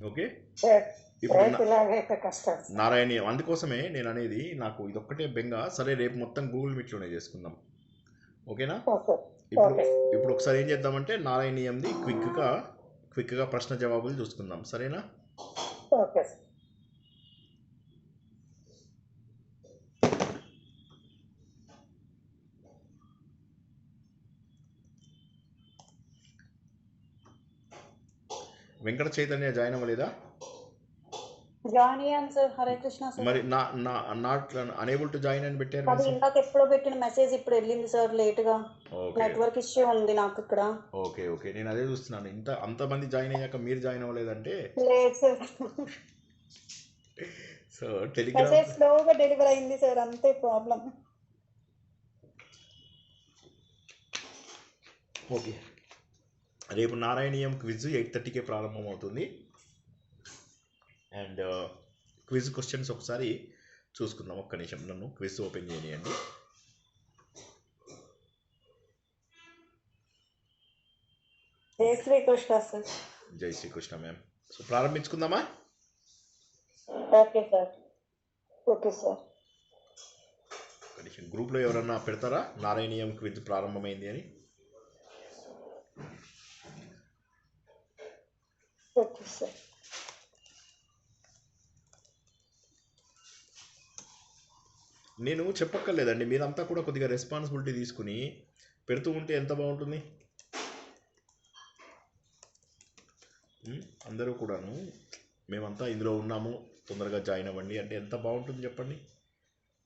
Okay. Sir ఇప్పుడు రేపు ఇలాగైతే కష్టం సార్. నారాయణీయం అందుకోసమే నేను అనేది నాకు ఇదొక్కటే బెంగ. సరే రేపు మొత్తం గూగుల్ మీట్లోనే చేసుకుందాం. ఓకేనా? ఓకే ఇప్పుడు ఓకే ఇప్పుడు ఒకసారి ఏం చేద్దామంటే నారాయణీయంది క్విక్గా ప్రశ్న జవాబులు చూసుకుందాం. సరేనా? Okay sir. Venkata Chaitanya join అవ్వలేదా? జాయిన్ అయ్యాను సార్. హరే కృష్ణ సార్. మరి నాట్ అనేబుల్ టు జాయిన్ అని పెట్టారు అది ఇందాక ఎప్పుడో పెట్టిన మెసేజ్ ఇప్పుడు వెళ్ళింది సార్ లేట్గా. ఓకే నెట్వర్క్ ఇష్యూ ఉంది నాకు ఇక్కడ. ఓకే ఓకే నేను అదే చూస్తున్నాను. అంతమంది జాయిన్ అయ్యాక మీరు జాయిన్ అవ్వలేదంటే. లేదు సార్, సో టెలిగ్రామ్ మెసేజ్ స్లోగా డెలివర్ అయింది సార్, అంతే ప్రాబ్లం. ఓకే. రేపు నారాయణీయం క్విజ్ 8:30కే ప్రారంభం అవుతుంది. అండ్ క్విజ్ క్వశ్చన్స్ ఒకసారి చూసుకుందాం. ఒక్క నిమిషం, నన్ను క్విజ్ ఓపెన్ చేయనియండి. జై శ్రీకృష్ణ సార్. జై శ్రీకృష్ణ మ్యామ్. సో ప్రారంభించుకుందామా? Okay sir. Okay sir. ఒక్క నిమిషం, గ్రూప్లో ఎవరన్నా పెడతారా నారాయణీయం క్విజ్ ప్రారంభమైంది అని? Okay sir. నేను చెప్పక్కర్లేదండి, మీరంతా కూడా కొద్దిగా రెస్పాన్సిబిలిటీ తీసుకుని పెడుతూ ఉంటే ఎంత బాగుంటుంది. అందరూ కూడాను మేమంతా ఇందులో ఉన్నాము, తొందరగా జాయిన్ అవ్వండి అంటే ఎంత బాగుంటుంది చెప్పండి.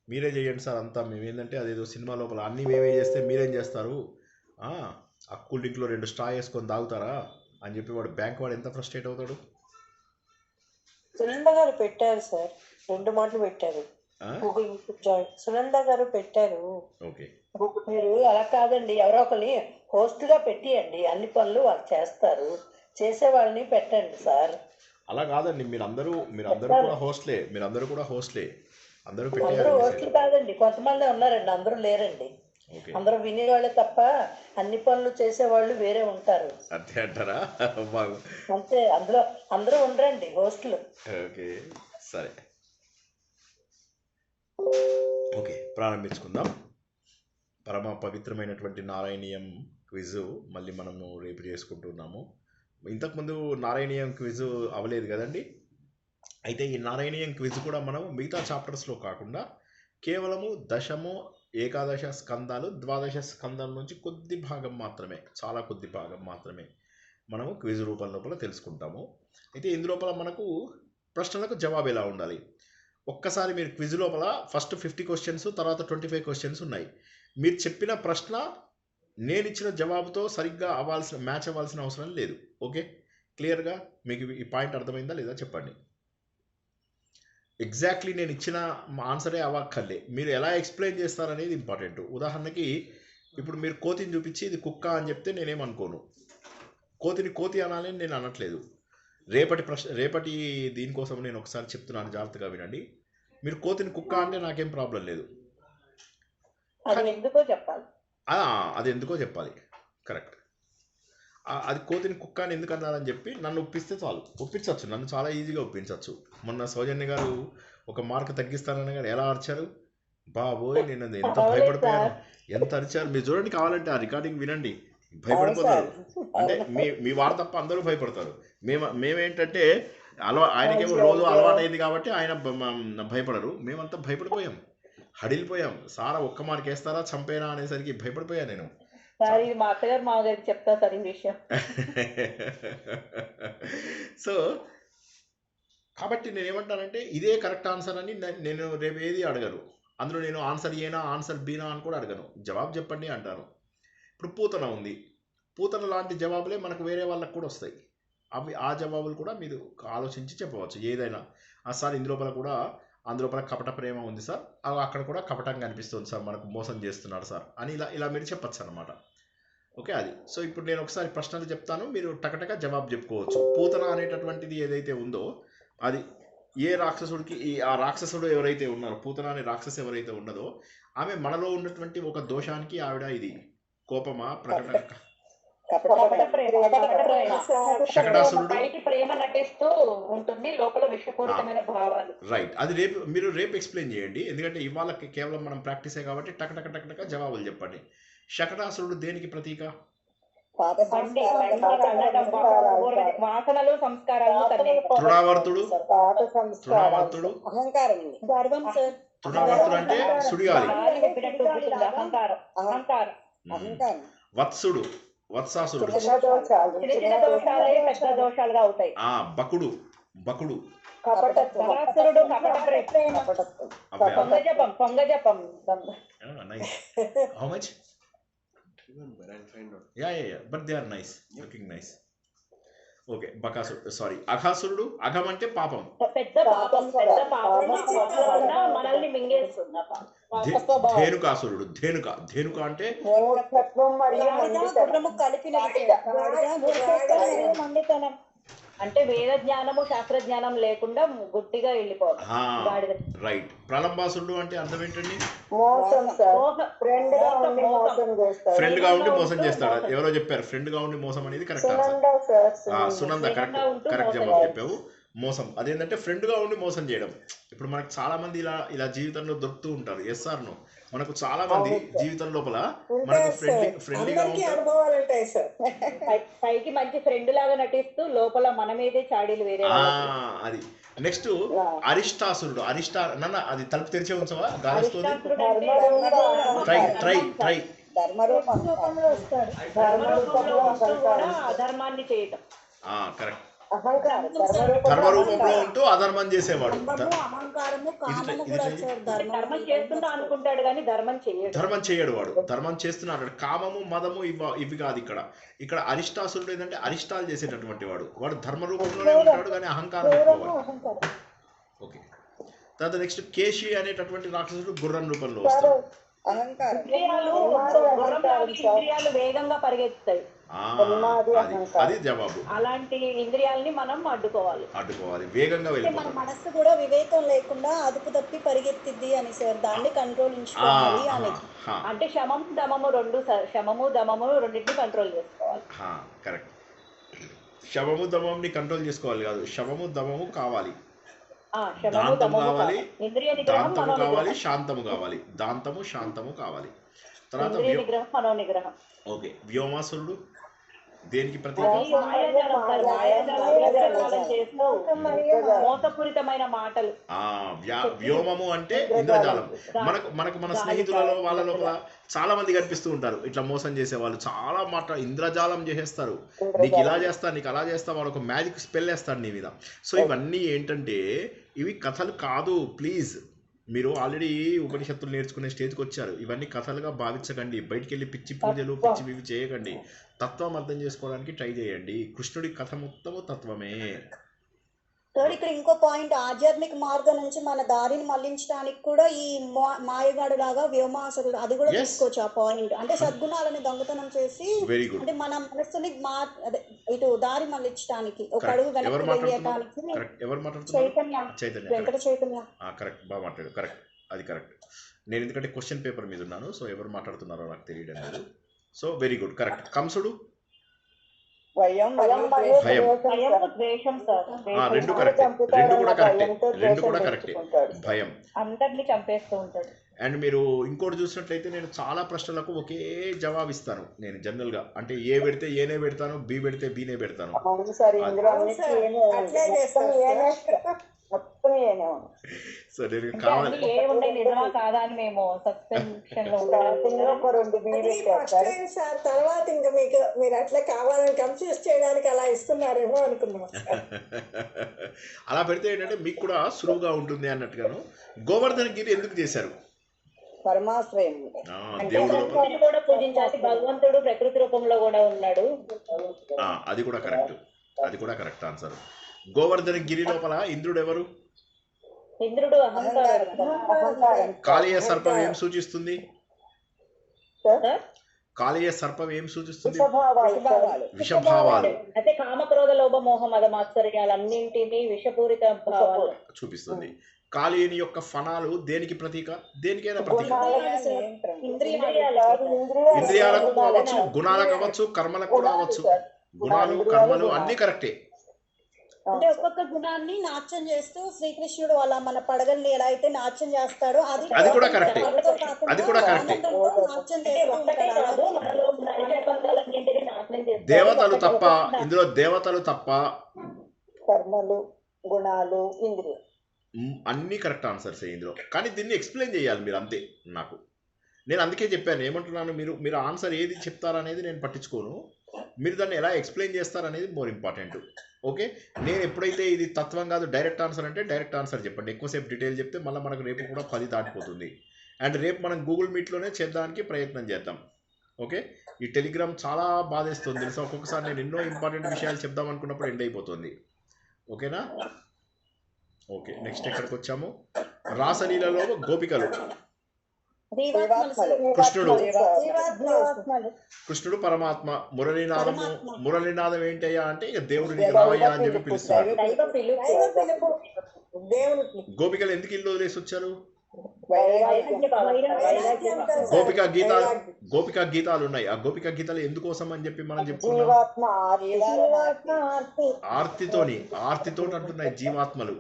మీరే చేయండి సార్ అంతా. మేమేంటంటే అదేదో సినిమా లోపల అన్నీ మేమే చేస్తే మీరేం చేస్తారు, ఆ కూల్ డ్రింక్లో 2 స్ట్రా వేసుకొని తాగుతారా అని చెప్పి వాడు బ్యాంక్ వాడు ఎంత ఫ్రస్ట్రేట్ అవుతాడు. సునంద గారు పెట్టారు సార్, 2 మాటలు పెట్టారు గూగుల్ జాయిన్. సునంద గారు పెట్టారు. ఓకే. మీరు అలా కాదండి, ఎవరో ఒకరిని హోస్ట్గా పెట్టియండి, అన్ని పనులు వాళ్ళు చేస్తారు, చేసే వాళ్ళని పెట్టండి సార్. అలా కాదండి, మీరందరూ కూడా హోస్ట్లే. అందరూ అందరూ పెట్టేయాలి. హోస్ట్లు కాదండి, కొంతమంది ఉన్నారండి, అందరూ లేరండి. ఓకే. అందరూ వినేవాళ్ళే తప్ప అన్ని పనులు చేసేవాళ్ళు వేరే ఉంటారు. అంతే అంటారా? బాగు. అంతే, అందులో అందరూ ఉండరండి హోస్టులు. ఓకే సరే. ఓకే ప్రారంభించుకుందాం. పరమ పవిత్రమైనటువంటి నారాయణీయం క్విజ్ మళ్ళీ మనము రేపు చేసుకుంటున్నాము. ఇంతకుముందు నారాయణీయం క్విజ్ అవ్వలేదు కదండి. అయితే ఈ నారాయణీయం క్విజ్ కూడా మనం మిగతా చాప్టర్స్లో కాకుండా కేవలము దశము, ఏకాదశ స్కందాలు, ద్వాదశ స్కందం నుంచి కొద్ది భాగం మాత్రమే, చాలా కొద్ది భాగం మాత్రమే మనము క్విజ్ రూపం లోపల తెలుసుకుంటాము. అయితే ఇందులోపల మనకు ప్రశ్నలకు జవాబు ఎలా ఉండాలి. ఒక్కసారి మీరు క్విజ్ లోపల ఫస్ట్ 50 క్వశ్చన్స్, తర్వాత 25 క్వశ్చన్స్ ఉన్నాయి. మీరు చెప్పిన ప్రశ్న నేను ఇచ్చిన జవాబుతో సరిగ్గా మ్యాచ్ అవ్వాల్సిన అవసరం లేదు. ఓకే, క్లియర్గా మీకు ఈ పాయింట్ అర్థమైందా లేదా చెప్పండి. ఎగ్జాక్ట్లీ నేను ఇచ్చిన ఆన్సరే అవ్వక్కర్లే, మీరు ఎలా ఎక్స్ప్లెయిన్ చేస్తారనేది ఇంపార్టెంట్. ఉదాహరణకి ఇప్పుడు మీరు కోతిని చూపించి ఇది కుక్క అని చెప్తే నేనేమనుకోను, కోతిని కోతి అనాలని నేను అనట్లేదు. రేపటి దీనికోసం నేను ఒకసారి చెప్తున్నాను, జాగ్రత్తగా వినండి. మీరు కోతిని కుక్క అంటే నాకేం ప్రాబ్లం లేదు, అది ఎందుకో చెప్పాలి. అది ఎందుకో చెప్పాలి. కరెక్ట్. అది కోతిని కుక్క అని ఎందుకు అన్నారని చెప్పి నన్ను ఒప్పిస్తే చాలు. ఒప్పించవచ్చు, నన్ను చాలా ఈజీగా ఒప్పించవచ్చు. మొన్న సౌజన్య గారు ఒక మార్క్ తగ్గిస్తానని గారు ఎలా అరిచారు బాబోయ్, నేను ఎంత భయపడిపోయాను, ఎంత అరిచారు మీరు చూడండి. కావాలంటే ఆ రికార్డింగ్ వినండి, భయపడిపోతారు. అంటే మీ వారు తప్ప అందరూ భయపడతారు. మేమేంటంటే ఆయనకేమో రోజు అలవాటైంది కాబట్టి ఆయన భయపడరు. మేమంతా భయపడిపోయాం, హడిలిపోయాం. సారా ఒక్క మార్క్ వేస్తారా చంపేనా అనేసరికి భయపడిపోయాను నేను. సార్ ఇది మా అత్తగారు మామగారికి చెప్తా సార్ ఈ విషయం. సో కాబట్టి నేను ఏమంటానంటే ఇదే కరెక్ట్ ఆన్సర్ అని నేను రేపు ఏది అడగను. అందులో నేను ఆన్సర్ ఏనా ఆన్సర్ బీనా అని కూడా అడగను, జవాబు చెప్పండి అంటాను. ఇప్పుడు పూతన ఉంది, పూతన లాంటి జవాబులే మనకు వేరే వాళ్ళకు కూడా వస్తాయి. ఆ జవాబులు కూడా మీరు ఆలోచించి చెప్పవచ్చు ఏదైనా. సార్ ఇందులోపల కూడా అందులోపల కపట ప్రేమ ఉంది సార్, అక్కడ కూడా కపటంగా అనిపిస్తుంది సార్, మనకు మోసం చేస్తున్నాడు సార్ అని ఇలా మీరు చెప్పచ్చు అనమాట. ఓకే అది. సో ఇప్పుడు నేను ఒకసారి ప్రశ్నలు చెప్తాను, మీరు టకటక జవాబు చెప్పుకోవచ్చు. పూతన అనేటటువంటిది ఏదైతే ఉందో అది ఏ రాక్షసుడికి, ఆ రాక్షసుడు ఎవరైతే ఉన్నారో, పూతన అనే రాక్షసు ఎవరైతే ఉన్నదో ఆమె మనలో ఉన్నటువంటి ఒక దోషానికి ఆవిడ ఇది కోపమా ప్రకటన కపట ప్రేమ శకటాసురుడు బయటి ప్రేమ నటిస్తూ ఉంటుంది, లోపల విషపూరితమైన భావాలు. రైట్. అది మీరు రేపు ఎక్స్ప్లెయిన్ చేయండి, ఎందుకంటే ఇవాళ కేవలం మనం ప్రాక్టీసే కాబట్టి టక జవాబులు చెప్పండి. శకటాసురుడు దేనికి ప్రతీక? వాసనలు సంస్కారాలు. తృణావర్తుడు అహంకారం, గర్వం సార్. తృణావర్తుడు అంటే సుడిగాలి. అహంకారం. వత్సుడు వత్సాసురుడు. దోషాలుగా అవుతాయి. బకుడు పొంగజపం. Nice. How much? Yeah, but they are nice, looking nice. Okay. బకాసురుడు, సారీ, అఘాసురుడు. అఘం అంటే పాపం. పెద్ద పాపం మనల్ని మింగేస్తుంది. ధేనుకాసురుడు. ధేనుక అంటే అంటే వేద జ్ఞానము శాస్త్ర జ్ఞానం లేకుండా గుడ్డిగా వెళ్ళిపోవాలి. రైట్. ప్రలంబాసురుడు అంటే అర్థం ఏంటండి? ఫ్రెండ్ గా ఉండి మోసం చేస్తాడు. ఎవరో చెప్పారు ఫ్రెండ్ గా ఉండి మోసం అనేది కరెక్ట్ ఆన్సర్. సునంద కరెక్ట్ జవాబు చెప్పావు. మోసం అదేంటంటే ఫ్రెండ్ గా ఉండి మోసం చేయడం. ఇప్పుడు మనకు చాలా మంది ఇలా జీవితంలో దొరుకుతూ ఉంటారు. Yes or no? మనకు చాలా మంది జీవితం లోపల మనకు ఫ్రెండ్లీగా పైకి మంచి ఫ్రెండ్ లాగా నటిస్తూ లోపల మన మీదే చాడీలు వేరే. అది. నెక్స్ట్ అరిష్టాసురుడు. నాన్న అది తలుపు తెరిచే ఉంచవా? గాలిస్తుంది. ట్రై అధర్మాన్ని చేయటం. కరెక్ట్. ధర్మరూపంలో ఉంటూ అధర్మం చేసేవాడు. ధర్మం చేస్తున్నా అనుకుంటాడు కానీ ధర్మం చేయడు వాడు. ధర్మం చేస్తున్నాడు. కామము మదము ఇవి కాదు. ఇక్కడ అరిష్టాసురుడు ఏంటంటే అరిష్టాలు చేసేటటువంటి వాడు ధర్మ రూపంలోనే ఉంటాడు కానీ అహంకారం ఎక్కువ. ఓకే. తర్వాత నెక్స్ట్ కేశి అనేటటువంటి రాక్షసుడు గుర్రం రూపంలో వస్తాడు. ఇంద్రియాలు వేగంగా పరిగెత్తాయి. అది జవాబు. అలాంటి ఇంద్రియాలని మనం అడ్డుకోవాలి. వేగంగా వెళ్ళిపోవాలి. మన మనస్సు కూడా వివేకం లేకుండా అదుపు తప్పి పరిగెత్తిద్ది అని సార్. దాన్ని కంట్రోలించుకోవాలి అని. అంటే శమము దమము రెండింటిని కంట్రోల్ చేసుకోవాలి. కరెక్ట్. శమము దమంని కంట్రోల్ చేసుకోవాలి కాదు, శమము దమము కావాలి. దాంతము కావాలి, దాంతము కావాలి, శాంతము కావాలి. దాంతము శాంతము కావాలి. తర్వాత ఓకే. వ్యోమాసురుడు దేనికి ప్రతీక? మోసపూరితమైన మాటలు. వ్యోమము అంటే ఇంద్రజాలం. మన స్నేహితులలో వాళ్ళ లోపల చాలా మంది కనిపిస్తూ ఉంటారు ఇట్లా మోసం చేసే వాళ్ళు. చాలా ఇంద్రజాలం చేసేస్తారు. నీకు ఇలా చేస్తా, నీకు అలా చేస్తా, వాడు ఒక మ్యాజిక్ స్పెల్ వేస్తాడు నీ మీద. సో ఇవన్నీ ఏంటంటే ఇవి కథలు కాదు. ప్లీజ్, మీరు ఆల్రెడీ ఉపనిషత్తులు నేర్చుకునే స్టేజ్కి వచ్చారు. ఇవన్నీ కథలుగా భావించకండి. బయటికి వెళ్ళి పిచ్చి పూజలు పిచ్చి చేయకండి. తత్వం అర్థం చేసుకోవడానికి ట్రై చేయండి. కృష్ణుడి కథ మొత్తము తత్వమే. సార్ ఇక్కడ ఇంకో పాయింట్, ఆధ్యాత్మిక మార్గం నుంచి మన దారిని మళ్లించడానికి కూడా ఈ మాయగాడు లాగా వ్యోమాసురుడు అది కూడా తీసుకోవచ్చు. ఆ పాయింట్ అంటే సద్గుణాలని దొంగతనం చేసి అంటే మన మనస్సుని ఇటు దారి మళ్లించడానికి ఒక అడుగు వెనక్కి వెళ్ళటానికి. వెంకట చైతన్య. కరెక్ట్, బాగా మాట్లాడు. కరెక్ట్, అది కరెక్ట్. నేను ఎందుకంటే క్వశ్చన్ పేపర్ మీద ఉన్నాను, సో ఎవరు మాట్లాడుతున్నారో నాకు తెలియడం లేదు. So very good, correct. కంసుడు రెండు కరెక్ట్, రెండు కూడా కరెక్టే. భయం అందరినీ చంపేస్తూ ఉంటాడు. అండ్ మీరు ఇంకోటి చూసినట్లయితే నేను చాలా ప్రశ్నలకు ఒకే జవాబు ఇస్తాను. నేను జనరల్ గా అంటే ఏ పెడితే ఏనే పెడతాను, బి పెడితే బీనే పెడతాను. సో నేను కావాలి తర్వాత ఇంకా మీకు మీరు అట్లా కావాలని కన్ఫ్యూజ్ చేయడానికి అలా ఇస్తున్నారేమో అనుకున్నాం. అలా పెడితే ఏంటంటే మీకు కూడా సులువుగా ఉంటుంది అన్నట్టుగాను. గోవర్ధన గిరి ఎందుకు చేశారు? పరమాశ్రయం. దేవుడు కూడా పూజించాలి. భగవంతుడు ప్రకృతి రూపంలో కూడా ఉన్నాడు. అది కూడా కరెక్ట్, అది కూడా కరెక్ట్ ఆన్సర్. గోవర్ధన గిరి లోపల ఇంద్రుడు ఎవరు? ఇంద్రుడు అహంకారం. కాళీయ సర్పం ఏం సూచిస్తుంది? కాళీయ సర్పం ఏం సూచిస్తుంది? విషభావాలు. అంటే కామక్రోధ లోభ మోహ మద మాత్సర్యాలన్నింటినీ విషపూరిత భావాలు చూపిస్తుంది. కాళీని యొక్క ఫణాలు దేనికి ప్రతీక? దేనికైనా ప్రతీక. ఇంద్రియాలకు అవ్వచ్చు, గుణాలకు అవ్వచ్చు, కర్మలకు కూడా అవ్వచ్చు. గుణాలు కర్మలు అన్ని కరెక్టే. అంటే ఒక్కొక్క గుణాన్ని నాట్యం చేస్తూ శ్రీకృష్ణుడు అలా మన పడగల్ని ఎలా అయితే నాట్యం చేస్తాడో అది కూడా కరెక్టే. అది కూడా కరెక్టే. నాట్యం చేస్తూ ఉంటాడు. దేవతలు తప్ప, ఇందులో దేవతలు తప్ప కర్మలు, గుణాలు, ఇంద్రియం అన్నీ కరెక్ట్ ఆన్సర్స్ ఇందులో. కానీ దీన్ని ఎక్స్ప్లెయిన్ చేయాలి మీరు, అంతే. నేను అందుకే చెప్పాను, ఏమంటున్నాను, మీరు ఆన్సర్ ఏది చెప్తారనేది నేను పట్టించుకోను, మీరు దాన్ని ఎలా ఎక్స్ప్లెయిన్ చేస్తారనేది మోర్ ఇంపార్టెంట్. ఓకే, నేను ఎప్పుడైతే ఇది తత్వం కాదు డైరెక్ట్ ఆన్సర్ అంటే డైరెక్ట్ ఆన్సర్ చెప్పండి. ఎక్కువసేపు డీటెయిల్ చెప్తే మళ్ళీ మనకు రేపు కూడా 10 దాటిపోతుంది. అండ్ రేపు మనం గూగుల్ మీట్లోనే చేద్దానికి ప్రయత్నం చేద్దాం. ఓకే, ఈ టెలిగ్రామ్ చాలా బాధేస్తుంది తెలుసా. ఒక్కొక్కసారి నేను ఎన్నో ఇంపార్టెంట్ విషయాలు చెప్దాం అనుకున్నప్పుడు ఎండ్ అయిపోతుంది. ఓకేనా? ఓకే, నెక్స్ట్ ఎక్కడికి వచ్చాము? రాసలీలలో గోపికలు, కృష్ణుడు పరమాత్మ, మురళీనాదం ఏంటయ్యా అంటే ఇక దేవుడిని రావయ్యా అని చెప్పి పిలుస్తారు. గోపికలు ఎందుకు ఇల్లు వదిలేసి వచ్చారు? గోపికా గీతాలు ఉన్నాయి. ఆ గోపికా గీతాలు ఎందుకోసం అని చెప్పి మనం చెప్పుకున్నాం. ఆర్తితో అంటున్నాయి జీవాత్మలు.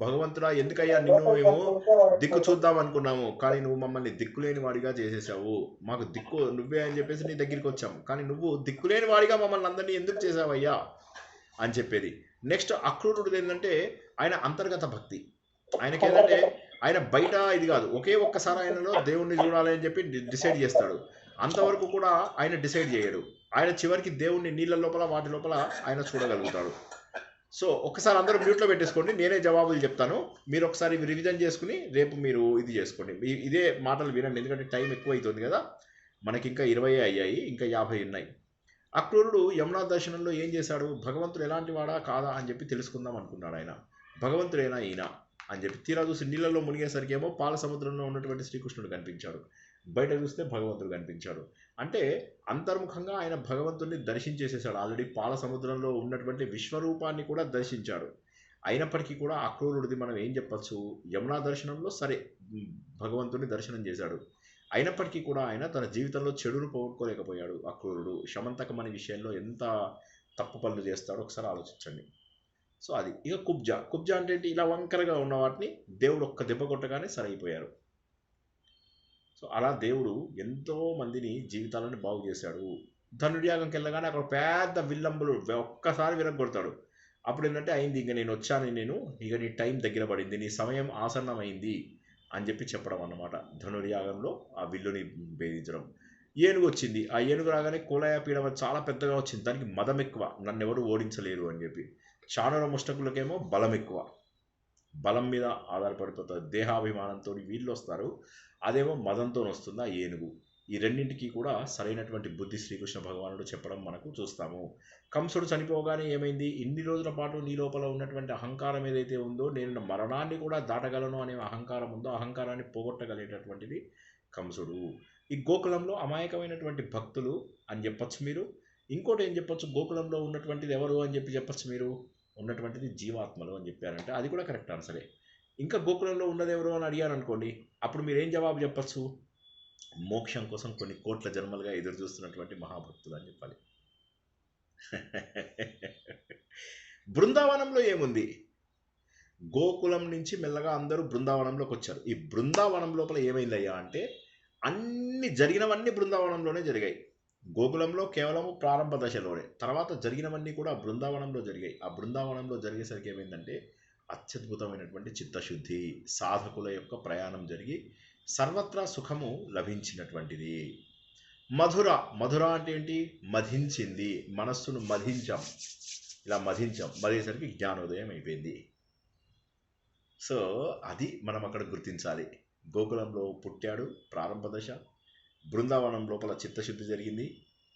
భగవంతుడా, ఎందుకయ్యా నిన్ను మేము దిక్కు చూద్దాం అనుకున్నాము, కానీ నువ్వు మమ్మల్ని దిక్కులేని వాడిగా చేసేసావు. మాకు దిక్కు నువ్వే అని చెప్పేసి నీ దగ్గరికి వచ్చాము, కానీ నువ్వు దిక్కులేని వాడిగా మమ్మల్ని అందరినీ ఎందుకు చేసావయ్యా అని చెప్పేది. నెక్స్ట్ అక్రూరుడు ఏంటంటే ఆయన అంతర్గత భక్తి. ఆయనకి ఏంటంటే ఆయన బయట ఇది కాదు, ఒక్కసారి ఆయనలో దేవుణ్ణి చూడాలి అని చెప్పి డిసైడ్ చేస్తాడు. అంతవరకు కూడా ఆయన డిసైడ్ చేయడు. ఆయన చివరికి దేవుణ్ణి నీళ్ళ లోపల వాటి లోపల ఆయన చూడగలుగుతాడు. సో ఒకసారి అందరూ మ్యూట్లో పెట్టేసుకోండి, నేనే జవాబులు చెప్తాను. మీరు ఒకసారి రివిజన్ చేసుకుని రేపు మీరు ఇది చేసుకోండి, ఇదే మాటలు వినండి. ఎందుకంటే టైం ఎక్కువ అవుతుంది కదా, మనకి ఇంకా 20 అయ్యాయి, ఇంకా 50 ఉన్నాయి. అక్రూరుడు యమునా దర్శనంలో ఏం చేశాడు? భగవంతుడు ఎలాంటి వాడా కాదా అని చెప్పి తెలుసుకుందాం అనుకున్నాడు. ఆయన భగవంతుడైనా ఈయన అని చెప్పి తీరా చూసి నీళ్ళలో మునిగేసరికి ఏమో పాల సముద్రంలో ఉన్నటువంటి శ్రీకృష్ణుడు కనిపించాడు, బయట చూస్తే భగవంతుడు కనిపించాడు. అంటే అంతర్ముఖంగా ఆయన భగవంతుడిని దర్శించేసేసాడు. ఆల్రెడీ పాల సముద్రంలో ఉన్నటువంటి విశ్వరూపాన్ని కూడా దర్శించాడు. అయినప్పటికీ కూడా అక్రూరుడిది మనం ఏం చెప్పచ్చు, యమునా దర్శనంలో సరే భగవంతుడిని దర్శనం చేశాడు, అయినప్పటికీ కూడా ఆయన తన జీవితంలో చెడును పోగొట్టుకోలేకపోయాడు. అక్రూరుడు శమంతకమణి విషయంలో ఎంత తప్పు పనులు చేస్తాడో ఒకసారి ఆలోచించండి. సో అది. ఇక కుబ్జా అంటే ఏంటి? ఇలా వంకరగా ఉన్న వాటిని దేవుడు ఒక్క దెబ్బ కొట్టగానే సరైపోయారు. సో అలా దేవుడు ఎంతో మందిని జీవితాలను బాగు చేశాడు. ధనుర్యాగంకి వెళ్ళగానే అక్కడ పెద్ద విల్లంబులు ఒక్కసారి విరగొడతాడు. అప్పుడు ఏంటంటే అయింది, ఇంక నేను వచ్చాను, ఇక నీ టైం దగ్గర పడింది, నీ సమయం ఆసన్నమైంది అని చెప్పి చెప్పడం అన్నమాట. ధనుర్యాగంలో ఆ విల్లుని భేదించడం. ఏనుగు వచ్చింది, ఆ ఏనుగు రాగానే కోలయ పీడమ చాలా పెద్దగా వచ్చింది, దానికి మదం ఎక్కువ, నన్ను ఎవరు ఓడించలేరు అని చెప్పి. చాణుర ముష్టకులకేమో బలం ఎక్కువ, బలం మీద ఆధారపడిపోతారు, దేహాభిమానంతో వీళ్ళు వస్తారు, అదేమో మదంతో వస్తుంది ఆ ఏనుగు. ఈ రెండింటికి కూడా సరైనటువంటి బుద్ధి శ్రీకృష్ణ భగవానుడు చెప్పడం మనకు చూస్తాము. కంసుడు చనిపోగానే ఏమైంది? ఇన్ని రోజుల పాటు నీ లోపల ఉన్నటువంటి అహంకారం ఏదైతే ఉందో, నేను మరణాన్ని కూడా దాటగలను అనే అహంకారం ఉందో, అహంకారాన్ని పోగొట్టగలిగేటటువంటిది కంసుడు. ఈ గోకులంలో అమాయకమైనటువంటి భక్తులు అని చెప్పచ్చు మీరు. ఇంకోటి ఏం చెప్పచ్చు, గోకులంలో ఉన్నటువంటిది ఎవరు అని చెప్పచ్చు మీరు, ఉన్నటువంటిది జీవాత్మలు అని చెప్పారంటే అది కూడా కరెక్ట్ ఆన్సరే. ఇంకా గోకులంలో ఉన్నది ఎవరు అని అడిగారు అనుకోండి, అప్పుడు మీరు ఏం జవాబు చెప్పచ్చు? మోక్షం కోసం కొన్ని కోట్ల జన్మలుగా ఎదురు చూస్తున్నటువంటి మహాభక్తులు అని చెప్పాలి. బృందావనంలో ఏముంది? గోకులం నుంచి మెల్లగా అందరూ బృందావనంలోకి వచ్చారు. ఈ బృందావనం లోపల ఏమైందయ్యా అంటే అన్ని జరిగినవన్నీ బృందావనంలోనే జరిగాయి. గోకులంలో కేవలం ప్రారంభ దశలోనే, తర్వాత జరిగినవన్నీ కూడా బృందావనంలో జరిగాయి. ఆ బృందావనంలో జరిగేసరికి ఏమైందంటే అత్యద్భుతమైనటువంటి చిత్తశుద్ధి, సాధకుల యొక్క ప్రయాణం జరిగి సర్వత్రా సుఖము లభించినటువంటిది. మధుర అంటే ఏంటి? మధించింది, మనస్సును మధించాం, ఇలా మధేసరికి జ్ఞానోదయం అయిపోయింది. సో అది మనం అక్కడ గుర్తించాలి. గోకులంలో పుట్టాడు, ప్రారంభ దశ. బృందావనం లోపల చిత్తశుద్ధి జరిగింది,